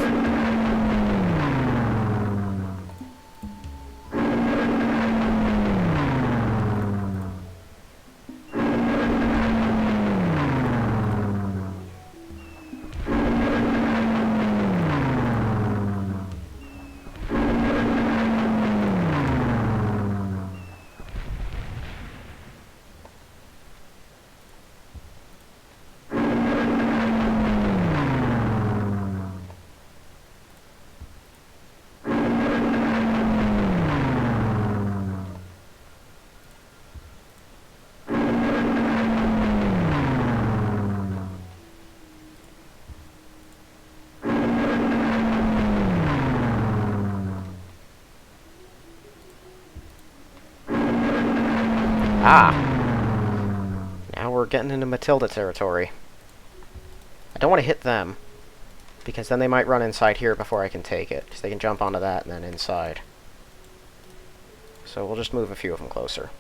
Ah! Now we're getting into Matilda territory. I don't want to hit them, because then they might run inside here before I can take it, because they can jump onto that and then inside. So we'll just move a few of them closer.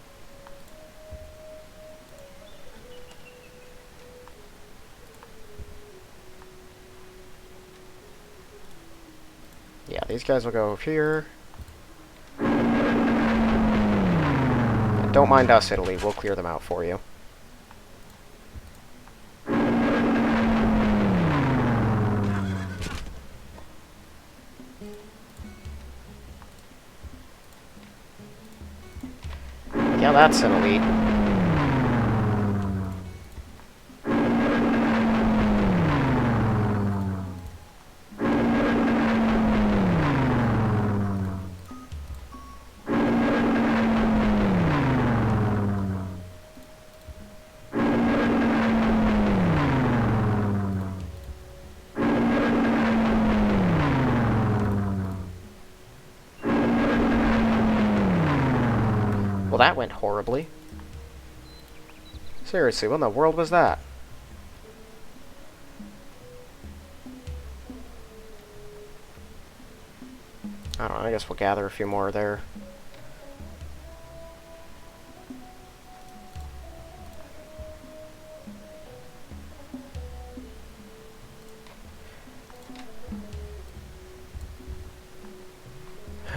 Yeah, these guys will go over here. Don't mind us, Italy. We'll clear them out for you. Yeah, that's an elite. Well, that went horribly. Seriously, what in the world was that? I don't know, I guess we'll gather a few more there.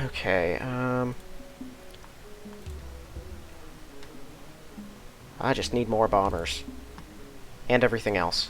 Okay, I just need more bombers. And everything else.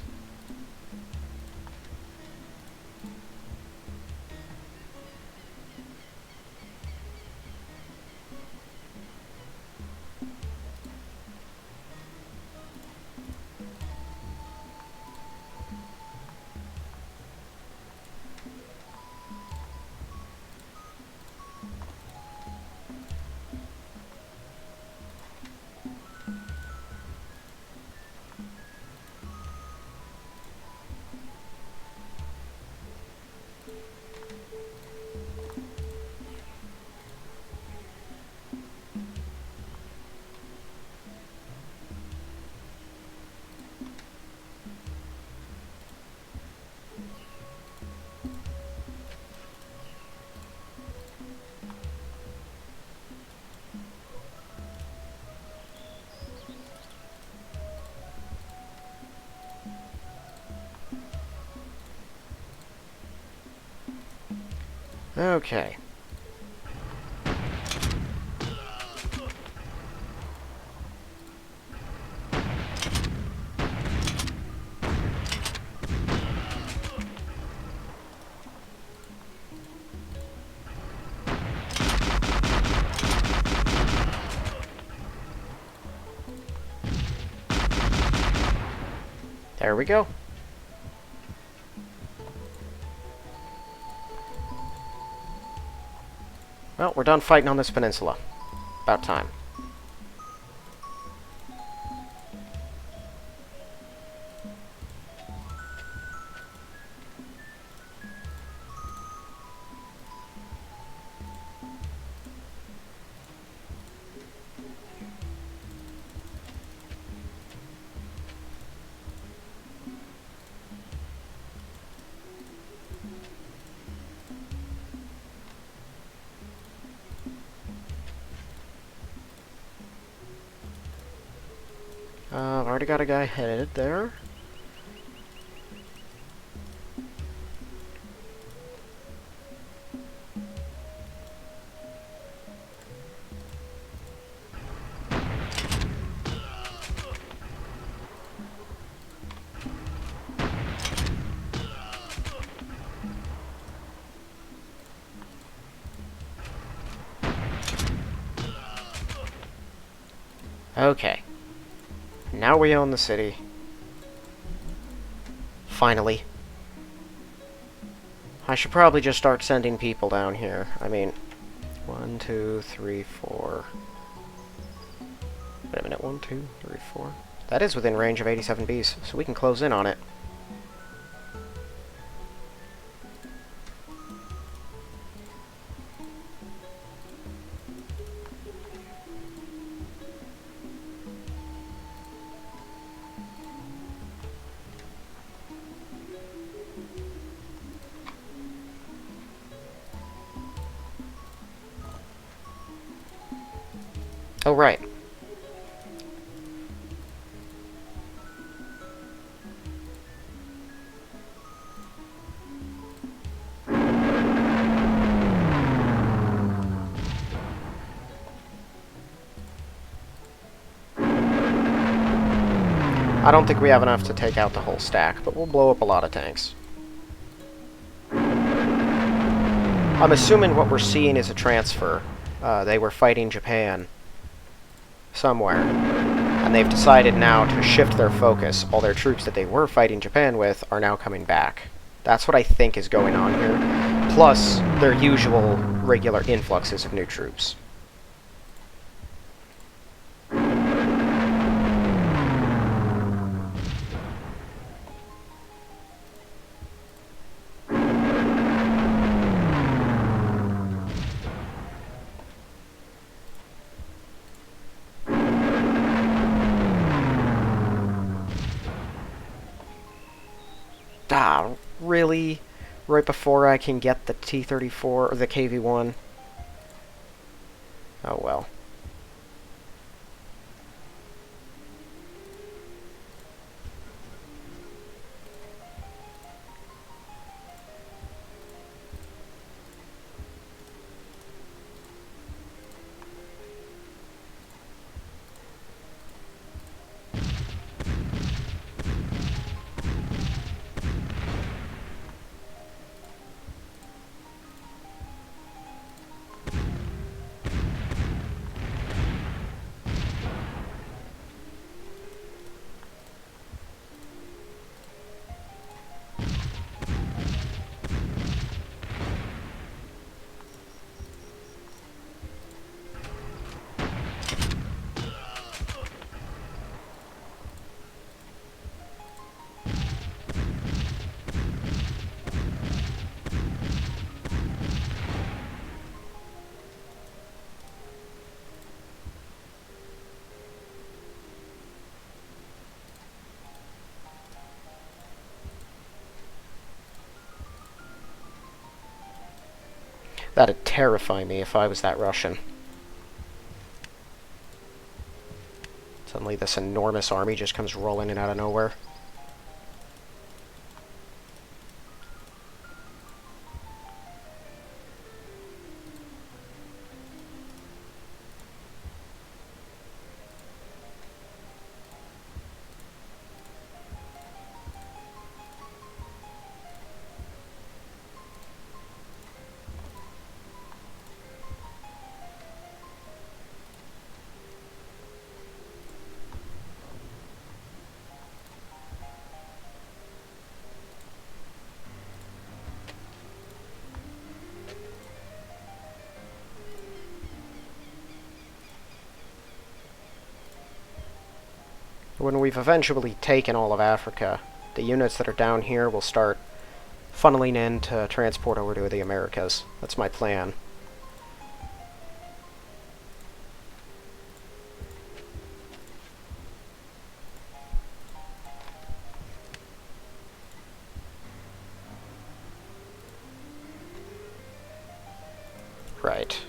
Okay. There we go. Well, we're done fighting on this peninsula. About time. I've already got a guy headed there. Okay. Now we own the city. Finally. I should probably just start sending people down here. I mean, 1, 2, 3, 4. Wait a minute, 1, 2, 3, 4. That is within range of 87 Bs, so we can close in on it. Oh, right. I don't think we have enough to take out the whole stack, but we'll blow up a lot of tanks. I'm assuming what we're seeing is a transfer. They were fighting Japan somewhere, and they've decided now to shift their focus. All their troops that they were fighting Japan with are now coming back. That's what I think is going on here, plus their usual regular influxes of new troops. Ah, really? Right before I can get the T-34 or the KV-1? Oh well. That'd terrify me if I was that Russian. Suddenly this enormous army just comes rolling in out of nowhere. When we've eventually taken all of Africa, the units that are down here will start funneling in to transport over to the Americas. That's my plan. Right.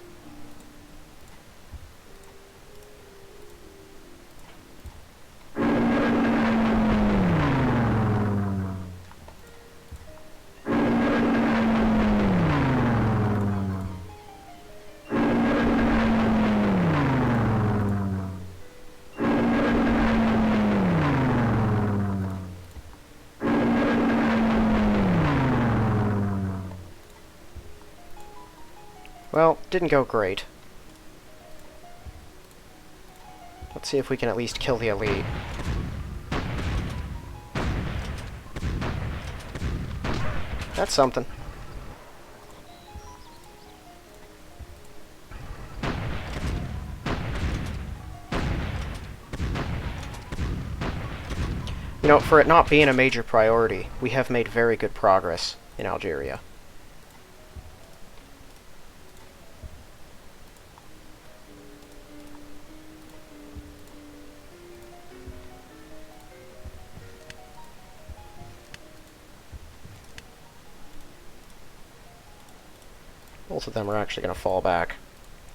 Well, didn't go great. Let's see if we can at least kill the elite. That's something. You know, for it not being a major priority, we have made very good progress in Algeria. Both of them are actually going to fall back.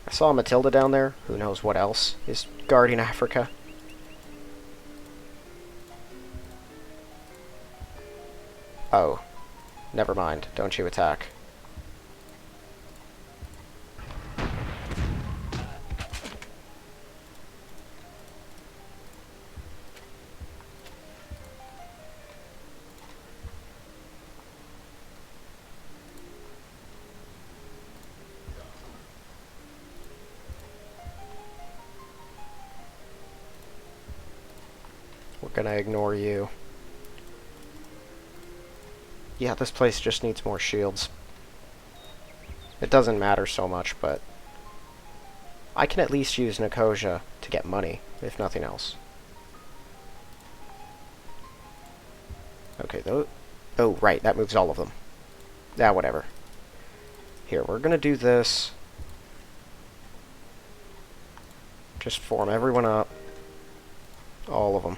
I saw Matilda down there. Who knows what else is guarding Africa. Oh. Never mind. Don't you attack. We're gonna ignore you. Yeah, this place just needs more shields. It doesn't matter so much, but I can at least use Nicosia to get money, if nothing else. Okay, though. Oh, right, that moves all of them. Yeah, whatever. Here, we're gonna do this. Just form everyone up. All of them.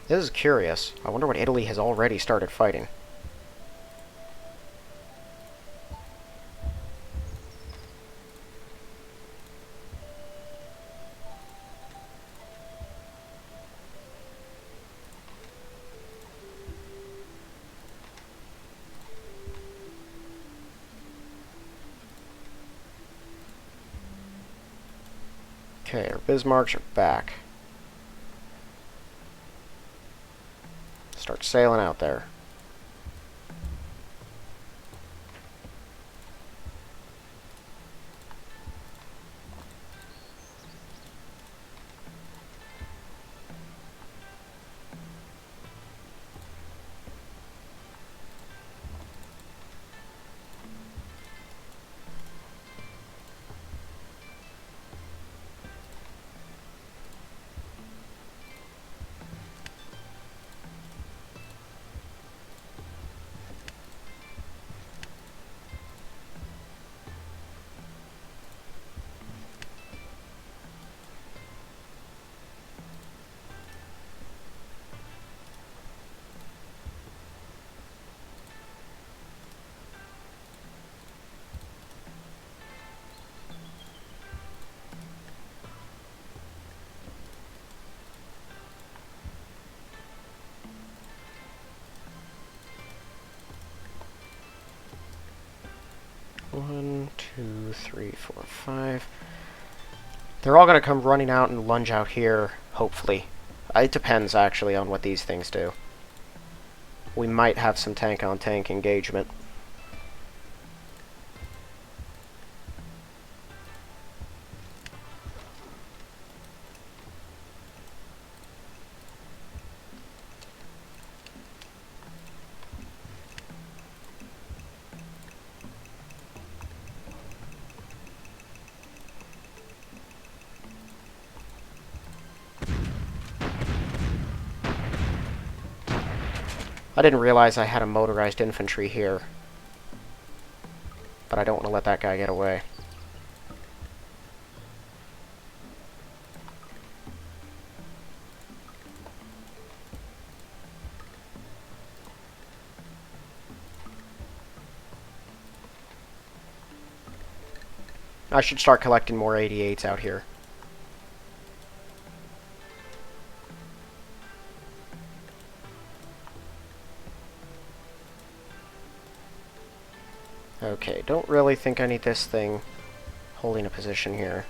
This is curious. I wonder what Italy has already started fighting. Okay, our Bismarcks are back. Start sailing out there. One, two, three, four, five. They're all going to come running out and lunge out here, hopefully. It depends, actually, on what these things do. We might have some tank-on-tank engagement. I didn't realize I had a motorized infantry here. But I don't want to let that guy get away. I should start collecting more 88s out here. Okay, don't really think I need this thing. holding a position here.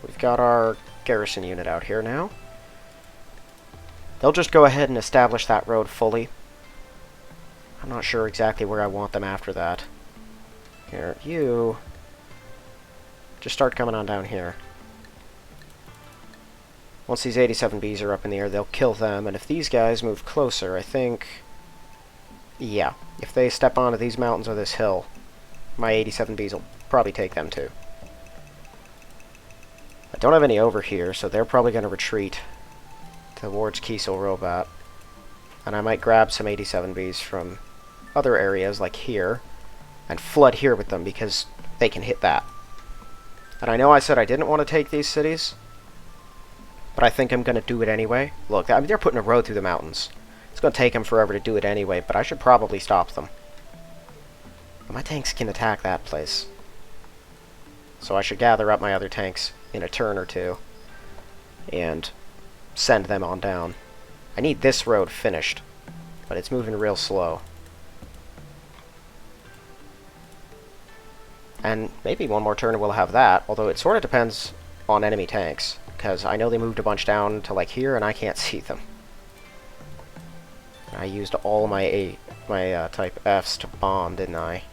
We've got our garrison unit out here now. They'll just go ahead and establish that road fully. I'm not sure exactly where I want them after that. Here, you... just start coming on down here. Once these 87Bs are up in the air, they'll kill them, and if these guys move closer, I think... yeah, if they step onto these mountains or this hill, my 87Bs will probably take them too. I don't have any over here, so they're probably going to retreat towards Kiesel Robot. And I might grab some 87Bs from other areas, like here, and flood here with them, because they can hit that. And I know I said I didn't want to take these cities, but I think I'm going to do it anyway. Look, I mean, they're putting a road through the mountains. It's going to take them forever to do it anyway, but I should probably stop them. My tanks can attack that place. So I should gather up my other tanks in a turn or two and send them on down. I need this road finished, but it's moving real slow. And maybe one more turn and we'll have that, although it sort of depends on enemy tanks, because I know they moved a bunch down to like here and I can't see them. I used all my type Fs to bomb, didn't I?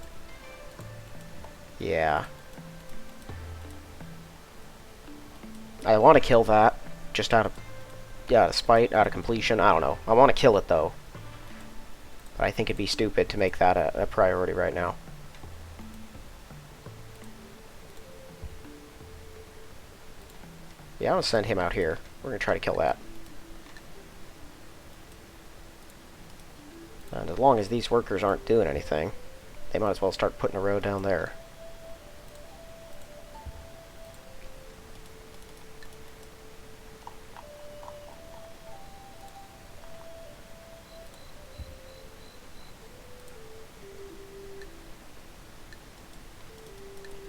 Yeah. I want to kill that, just out of spite, out of completion, I don't know. I want to kill it, though. But I think it'd be stupid to make that a priority right now. Yeah, I'm going to send him out here. We're going to try to kill that. And as long as these workers aren't doing anything, they might as well start putting a road down there.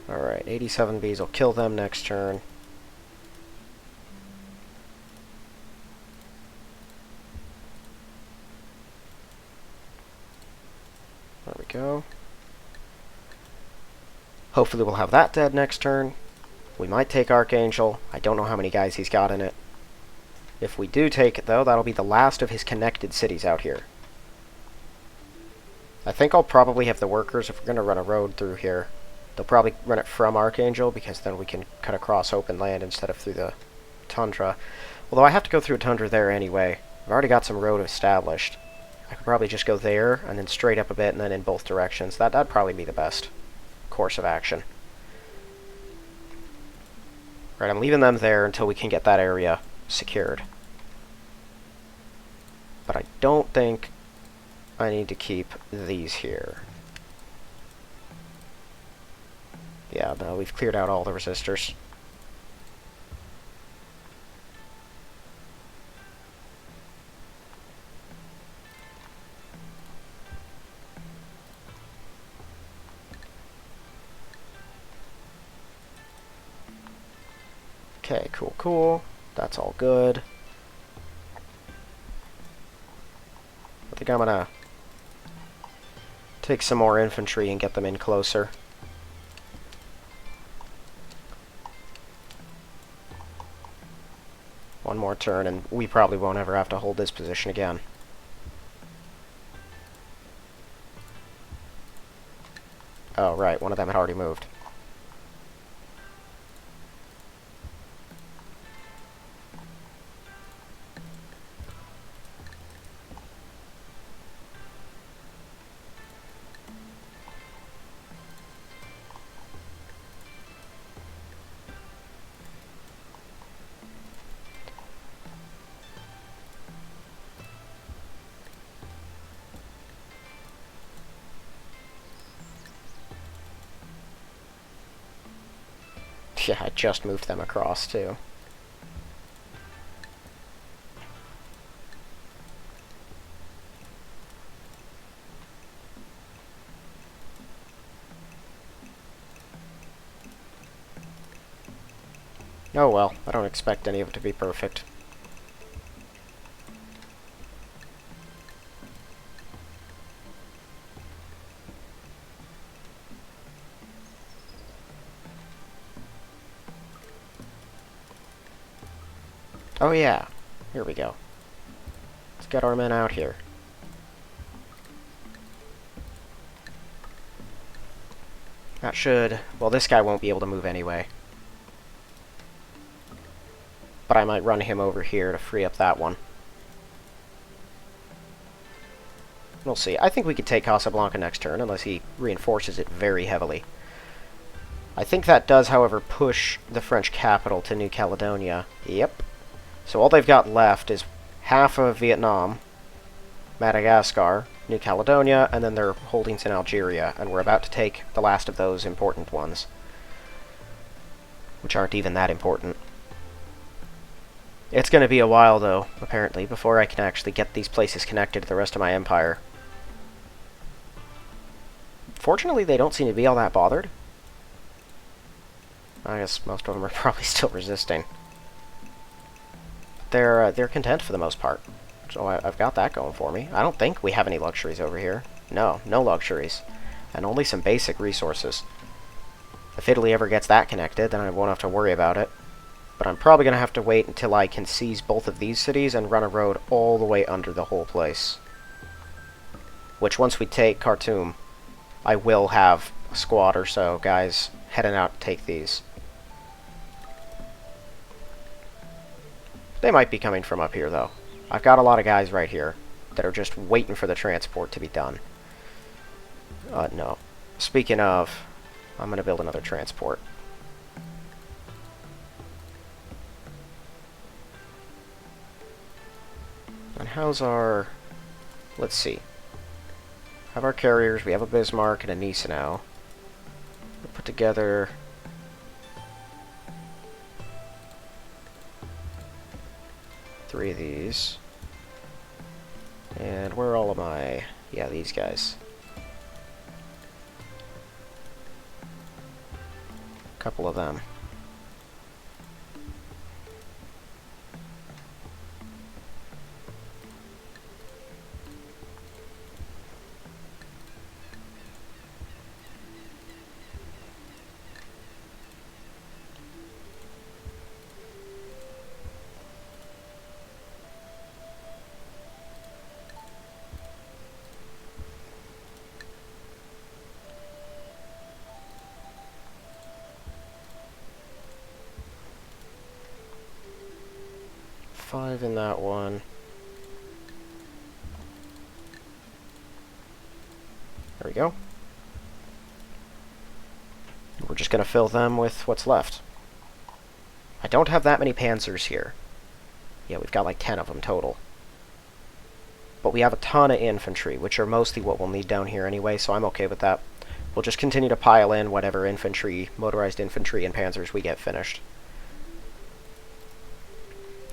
Alright, 87Bs will kill them next turn. There we go. Hopefully we'll have that dead next turn. We might take Archangel. I don't know how many guys he's got in it. If we do take it, though, that'll be the last of his connected cities out here. I think I'll probably have the workers, if we're going to run a road through here, they'll probably run it from Archangel, because then we can cut across open land instead of through the tundra. Although I have to go through a tundra there anyway. I've already got some road established. I could probably just go there, and then straight up a bit, and then in both directions. That'd probably be the best course of action. Right, I'm leaving them there until we can get that area secured. But I don't think I need to keep these here. Yeah, no, we've cleared out all the resistors. Okay, cool, cool. That's all good. I think I'm gonna take some more infantry and get them in closer. One more turn, and we probably won't ever have to hold this position again. Oh, right, one of them had already moved. Yeah, I just moved them across, too. Oh well, I don't expect any of it to be perfect. Oh yeah, here we go. Let's get our men out here. That should... well, this guy won't be able to move anyway. But I might run him over here to free up that one. We'll see. I think we could take Casablanca next turn, unless he reinforces it very heavily. I think that does, however, push the French capital to New Caledonia. Yep. So all they've got left is half of Vietnam, Madagascar, New Caledonia, and then their holdings in Algeria, and we're about to take the last of those important ones. Which aren't even that important. It's going to be a while, though, apparently, before I can actually get these places connected to the rest of my empire. Fortunately, they don't seem to be all that bothered. I guess most of them are probably still resisting. They're content for the most part. So I've got that going for me. I don't think we have any luxuries over here. No, no luxuries. And only some basic resources. If Italy ever gets that connected, then I won't have to worry about it. But I'm probably going to have to wait until I can seize both of these cities and run a road all the way under the whole place. Which, once we take Khartoum, I will have a squad or so guys heading out to take these. They might be coming from up here, though. I've got a lot of guys right here that are just waiting for the transport to be done. No. Speaking of, I'm going to build another transport. And how's our... let's see. Have our carriers. We have a Bismarck and a Gneisenau. We'll put together... 3 of these. And where are all of my... yeah, these guys. A couple of them. Five in that one. There we go. We're just going to fill them with what's left. I don't have that many panzers here. Yeah, we've got like 10 of them total. But we have a ton of infantry, which are mostly what we'll need down here anyway, so I'm okay with that. We'll just continue to pile in whatever infantry, motorized infantry, and panzers we get finished.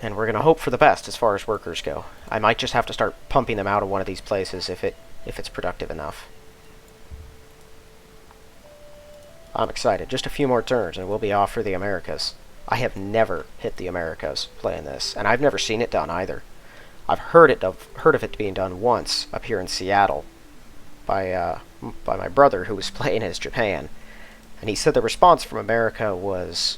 And we're going to hope for the best as far as workers go. I might just have to start pumping them out of one of these places if it's productive enough. I'm excited. Just a few more turns and we'll be off for the Americas. I have never hit the Americas playing this, and I've never seen it done either. I've heard of it being done once up here in Seattle by my brother who was playing as Japan, and he said the response from America was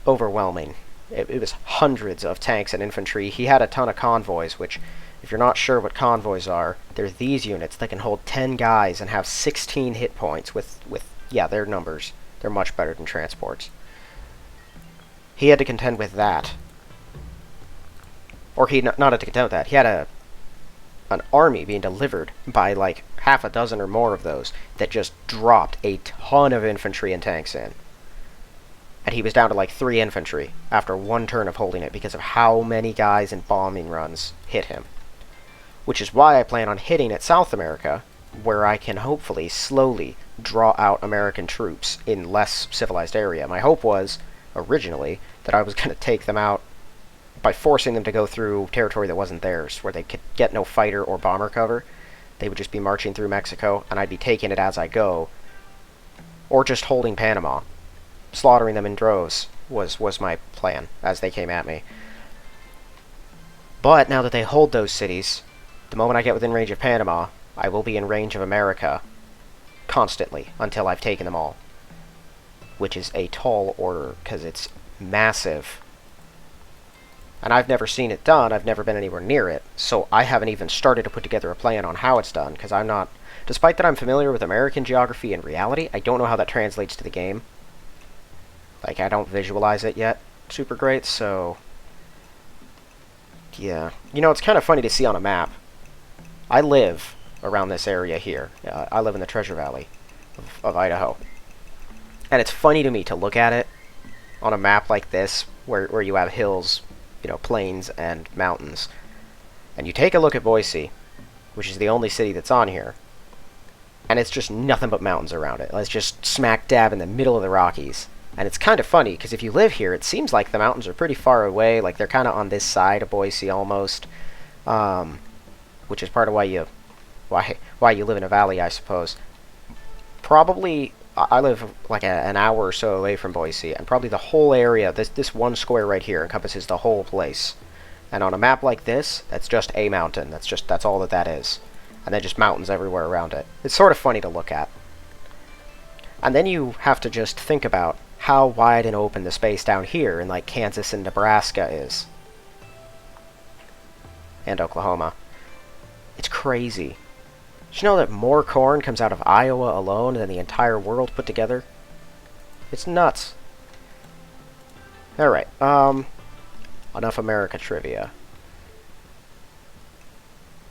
overwhelming. It was hundreds of tanks and infantry. He had a ton of convoys, which, if you're not sure what convoys are, they're these units that can hold 10 guys and have 16 hit points with yeah, their numbers. They're much better than transports. He had to contend with that. Or he not had to contend with that. He had an army being delivered by like half a dozen or more of those that just dropped a ton of infantry and tanks in. And he was down to like 3 infantry after 1 turn of holding it because of how many guys and bombing runs hit him. Which is why I plan on hitting at South America, where I can hopefully slowly draw out American troops in less civilized area. My hope was, originally, that I was going to take them out by forcing them to go through territory that wasn't theirs, where they could get no fighter or bomber cover. They would just be marching through Mexico, and I'd be taking it as I go. Or just holding Panama. Slaughtering them in droves was my plan as they came at me. But now that they hold those cities, the moment I get within range of Panama, I will be in range of America constantly until I've taken them all. Which is a tall order, because it's massive And I've never seen it done, I've never been anywhere near it, so I haven't even started to put together a plan on how it's done, because I'm not... Despite that I'm familiar with American geography and reality, I don't know how that translates to the game. Like, I don't visualize it yet super great, so... Yeah. You know, it's kind of funny to see on a map. I live around this area here. I live in the Treasure Valley of Idaho. And it's funny to me to look at it on a map like this, where you have hills, you know, plains and mountains. And you take a look at Boise, which is the only city that's on here, and it's just nothing but mountains around it. It's just smack dab in the middle of the Rockies. And it's kind of funny, because if you live here, it seems like the mountains are pretty far away, like they're kind of on this side of Boise almost, which is part of why you live in a valley, I suppose. Probably, I live like an hour or so away from Boise, and probably the whole area, this one square right here, encompasses the whole place. And on a map like this, that's just a mountain. That's all that is. And then just mountains everywhere around it. It's sort of funny to look at. And then you have to just think about how wide and open the space down here in like Kansas and Nebraska is. And Oklahoma. It's crazy. Did you know that more corn comes out of Iowa alone than the entire world put together? It's nuts. Alright, enough America trivia.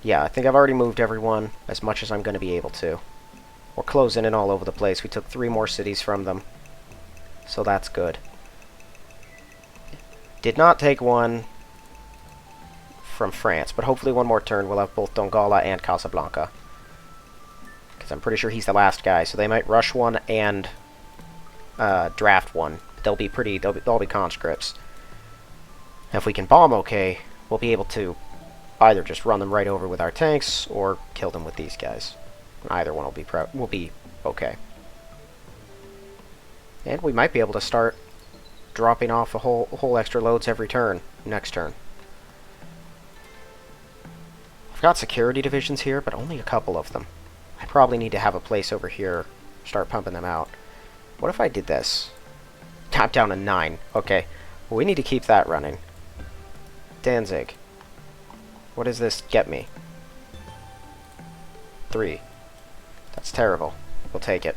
Yeah, I think I've already moved everyone as much as I'm going to be able to. We're closing in all over the place. We took 3 more cities from them. So that's good. Did not take one from France, but hopefully one more turn we'll have both Dongola and Casablanca. Because I'm pretty sure he's the last guy, so they might rush one and draft one. They'll be conscripts. And if we can bomb okay, we'll be able to either just run them right over with our tanks, or kill them with these guys. Either one will be okay. And we might be able to start dropping off a whole extra loads every turn, next turn. I've got security divisions here, but only a couple of them. I probably need to have a place over here, start pumping them out. What if I did this? Tap down to 9. Okay. Well, we need to keep that running. Danzig. What does this get me? 3. That's terrible. We'll take it.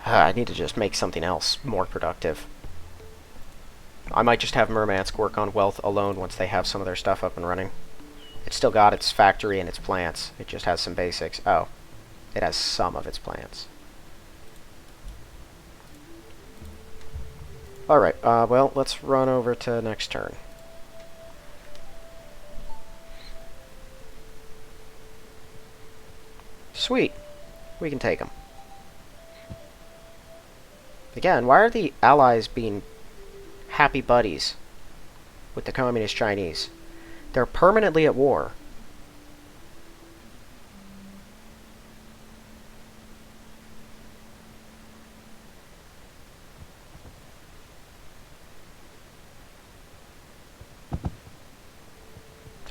I need to just make something else more productive. I might just have Murmansk work on wealth alone once they have some of their stuff up and running. It's still got its factory and its plants. It just has some basics. Oh. It has some of its plants. Alright, well, let's run over to next turn. Sweet. We can take them. Again, why are the Allies being happy buddies with the Communist Chinese? They're permanently at war.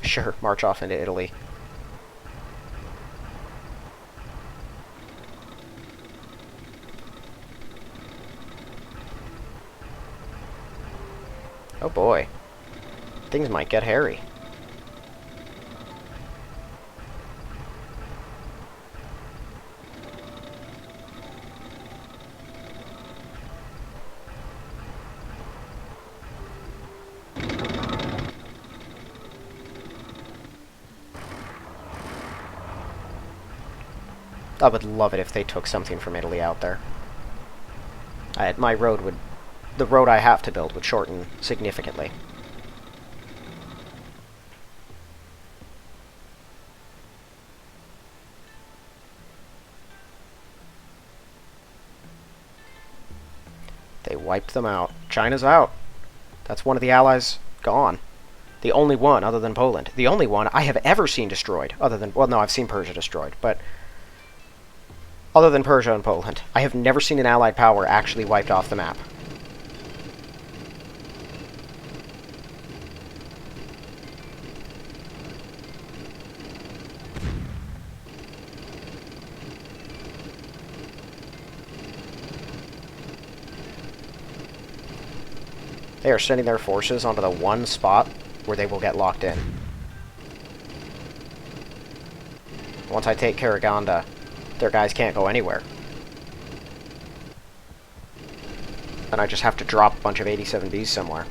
Sure, march off into Italy. Oh boy. Things might get hairy. I would love it if they took something from Italy out there. The road I have to build would shorten significantly. They wiped them out. China's out. That's one of the Allies gone. The only one other than Poland. The only one I have ever seen destroyed, other than... Well, no, I've seen Persia destroyed, but... Other than Persia and Poland, I have never seen an Allied power actually wiped off the map. They are sending their forces onto the one spot where they will get locked in. Once I take Karaganda, their guys can't go anywhere. Then I just have to drop a bunch of 87Bs somewhere.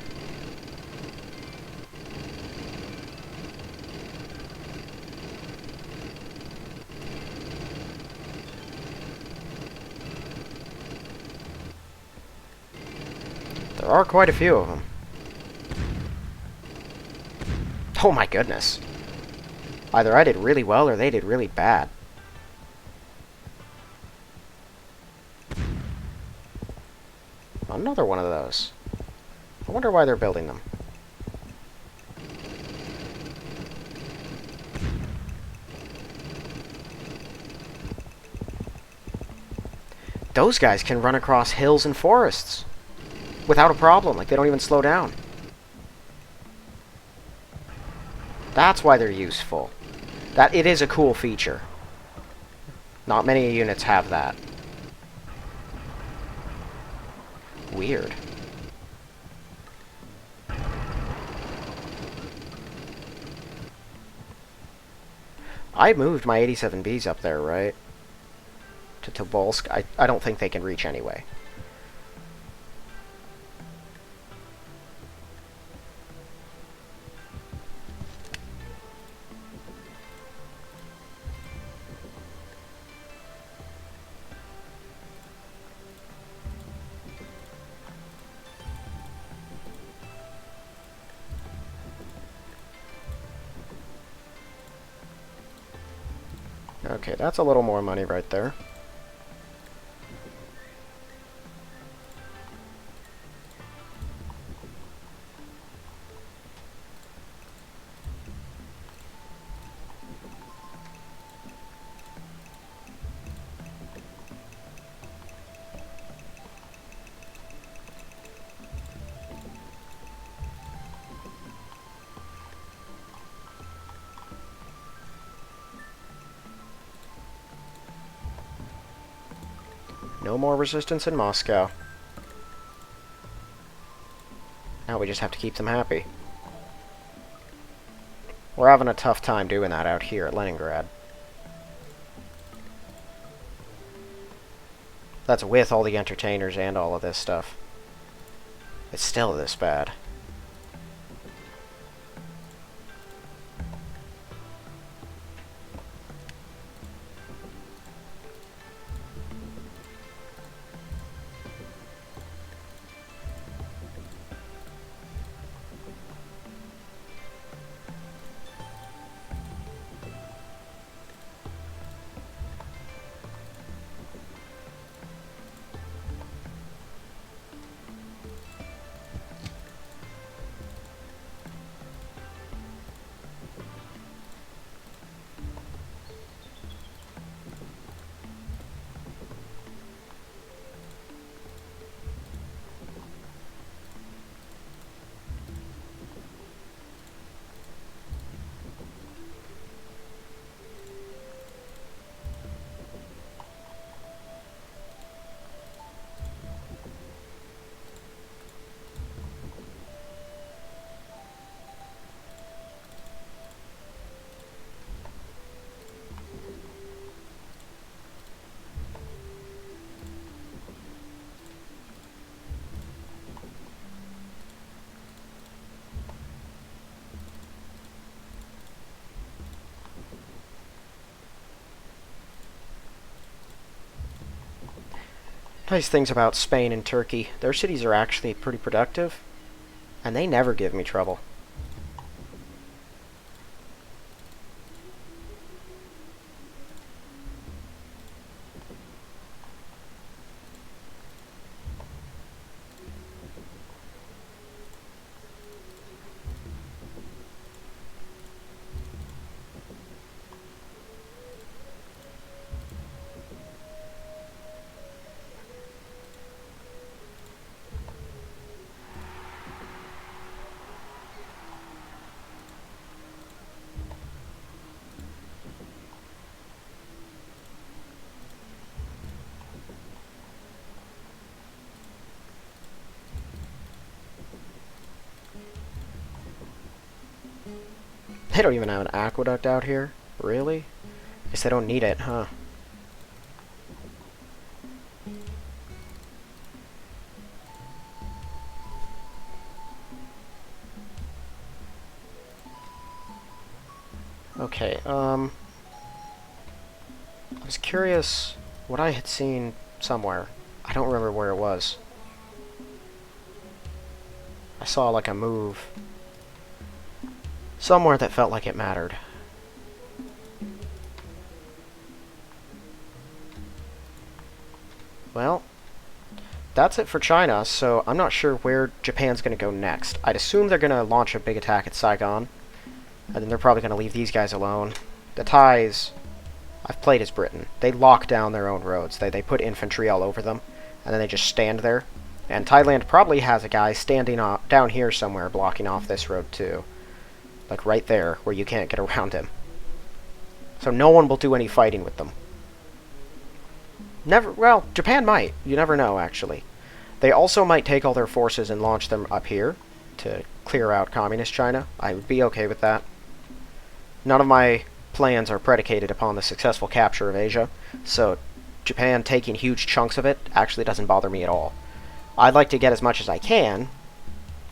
There are quite a few of them. Oh my goodness. Either I did really well or they did really bad. Another one of those. I wonder why they're building them. Those guys can run across hills and forests without a problem. Like, they don't even slow down. That's why they're useful. It is a cool feature. Not many units have that. Weird. I moved my 87Bs up there, right? To Tobolsk. I don't think they can reach anyway. Okay, that's a little more money right there. No more resistance in Moscow. Now we just have to keep them happy. We're having a tough time doing that out here at Leningrad. That's with all the entertainers and all of this stuff. It's still this bad. Nice things about Spain and Turkey. Their cities are actually pretty productive, and they never give me trouble. They don't even have an aqueduct out here. Really? Guess they don't need it, huh? Okay, I was curious what I had seen somewhere. I don't remember where it was. I saw like a move somewhere that felt like it mattered. Well, that's it for China, so I'm not sure where Japan's going to go next. I'd assume they're going to launch a big attack at Saigon, and then they're probably going to leave these guys alone. The Thais, I've played as Britain. They lock down their own roads. They put infantry all over them, and then they just stand there. And Thailand probably has a guy standing down here somewhere blocking off this road too. Like right there, where you can't get around him. So no one will do any fighting with them. Well, Japan might. You never know, actually. They also might take all their forces and launch them up here to clear out Communist China. I would be okay with that. None of my plans are predicated upon the successful capture of Asia, so Japan taking huge chunks of it actually doesn't bother me at all. I'd like to get as much as I can,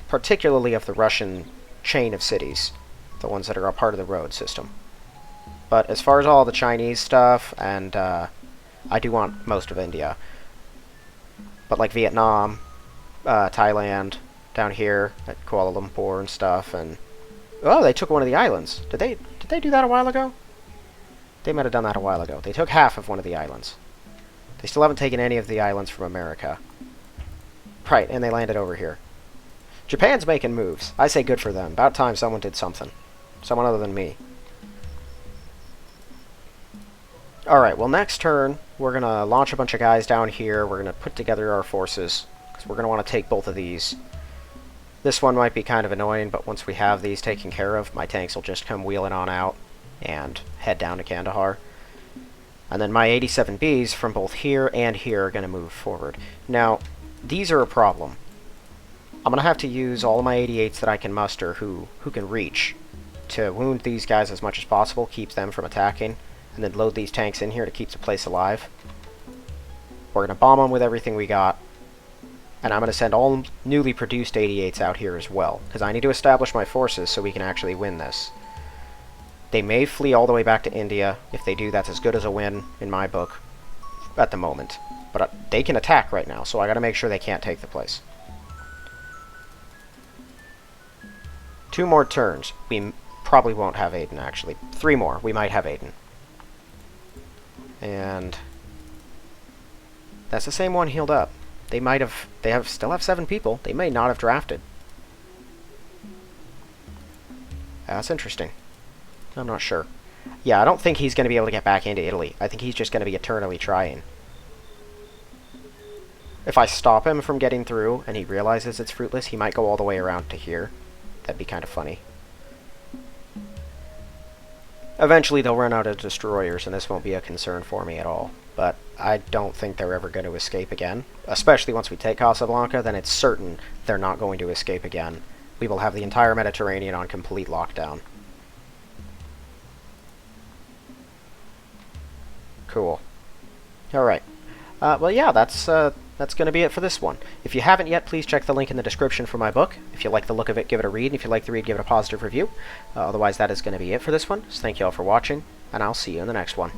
particularly of the Russian chain of cities, the ones that are a part of the road system. But as far as all the Chinese stuff, and I do want most of India. But like Vietnam, Thailand, down here at Kuala Lumpur and stuff, and oh, they took one of the islands. Did they do that a while ago? They might have done that a while ago. They took half of one of the islands. They still haven't taken any of the islands from America. Right, and they landed over here. Japan's making moves. I say good for them. About time someone did something. Someone other than me. Alright, well next turn, we're going to launch a bunch of guys down here. We're going to put together our forces, because we're going to want to take both of these. This one might be kind of annoying, but once we have these taken care of, my tanks will just come wheeling on out and head down to Kandahar. And then my 87Bs from both here and here are going to move forward. Now, these are a problem. I'm going to have to use all of my 88s that I can muster who can reach to wound these guys as much as possible, keep them from attacking, and then load these tanks in here to keep the place alive. We're going to bomb them with everything we got, and I'm going to send all newly produced 88s out here as well, because I need to establish my forces so we can actually win this. They may flee all the way back to India. If they do, that's as good as a win in my book at the moment. But they can attack right now, so I got to make sure they can't take the place. 2 more turns. We probably won't have Aden, actually. 3 more. We might have Aden. And that's the same one healed up. They still have 7 people. They may not have drafted. That's interesting. I'm not sure. Yeah, I don't think he's going to be able to get back into Italy. I think he's just going to be eternally trying. If I stop him from getting through and he realizes it's fruitless, he might go all the way around to here. That'd be kind of funny. Eventually they'll run out of destroyers and this won't be a concern for me at all. But I don't think they're ever going to escape again. Especially once we take Casablanca, then it's certain they're not going to escape again. We will have the entire Mediterranean on complete lockdown. Cool. Alright. Well, yeah, that's going to be it for this one. If you haven't yet, please check the link in the description for my book. If you like the look of it, give it a read. And if you like the read, give it a positive review. Otherwise, that is going to be it for this one. So thank you all for watching, and I'll see you in the next one.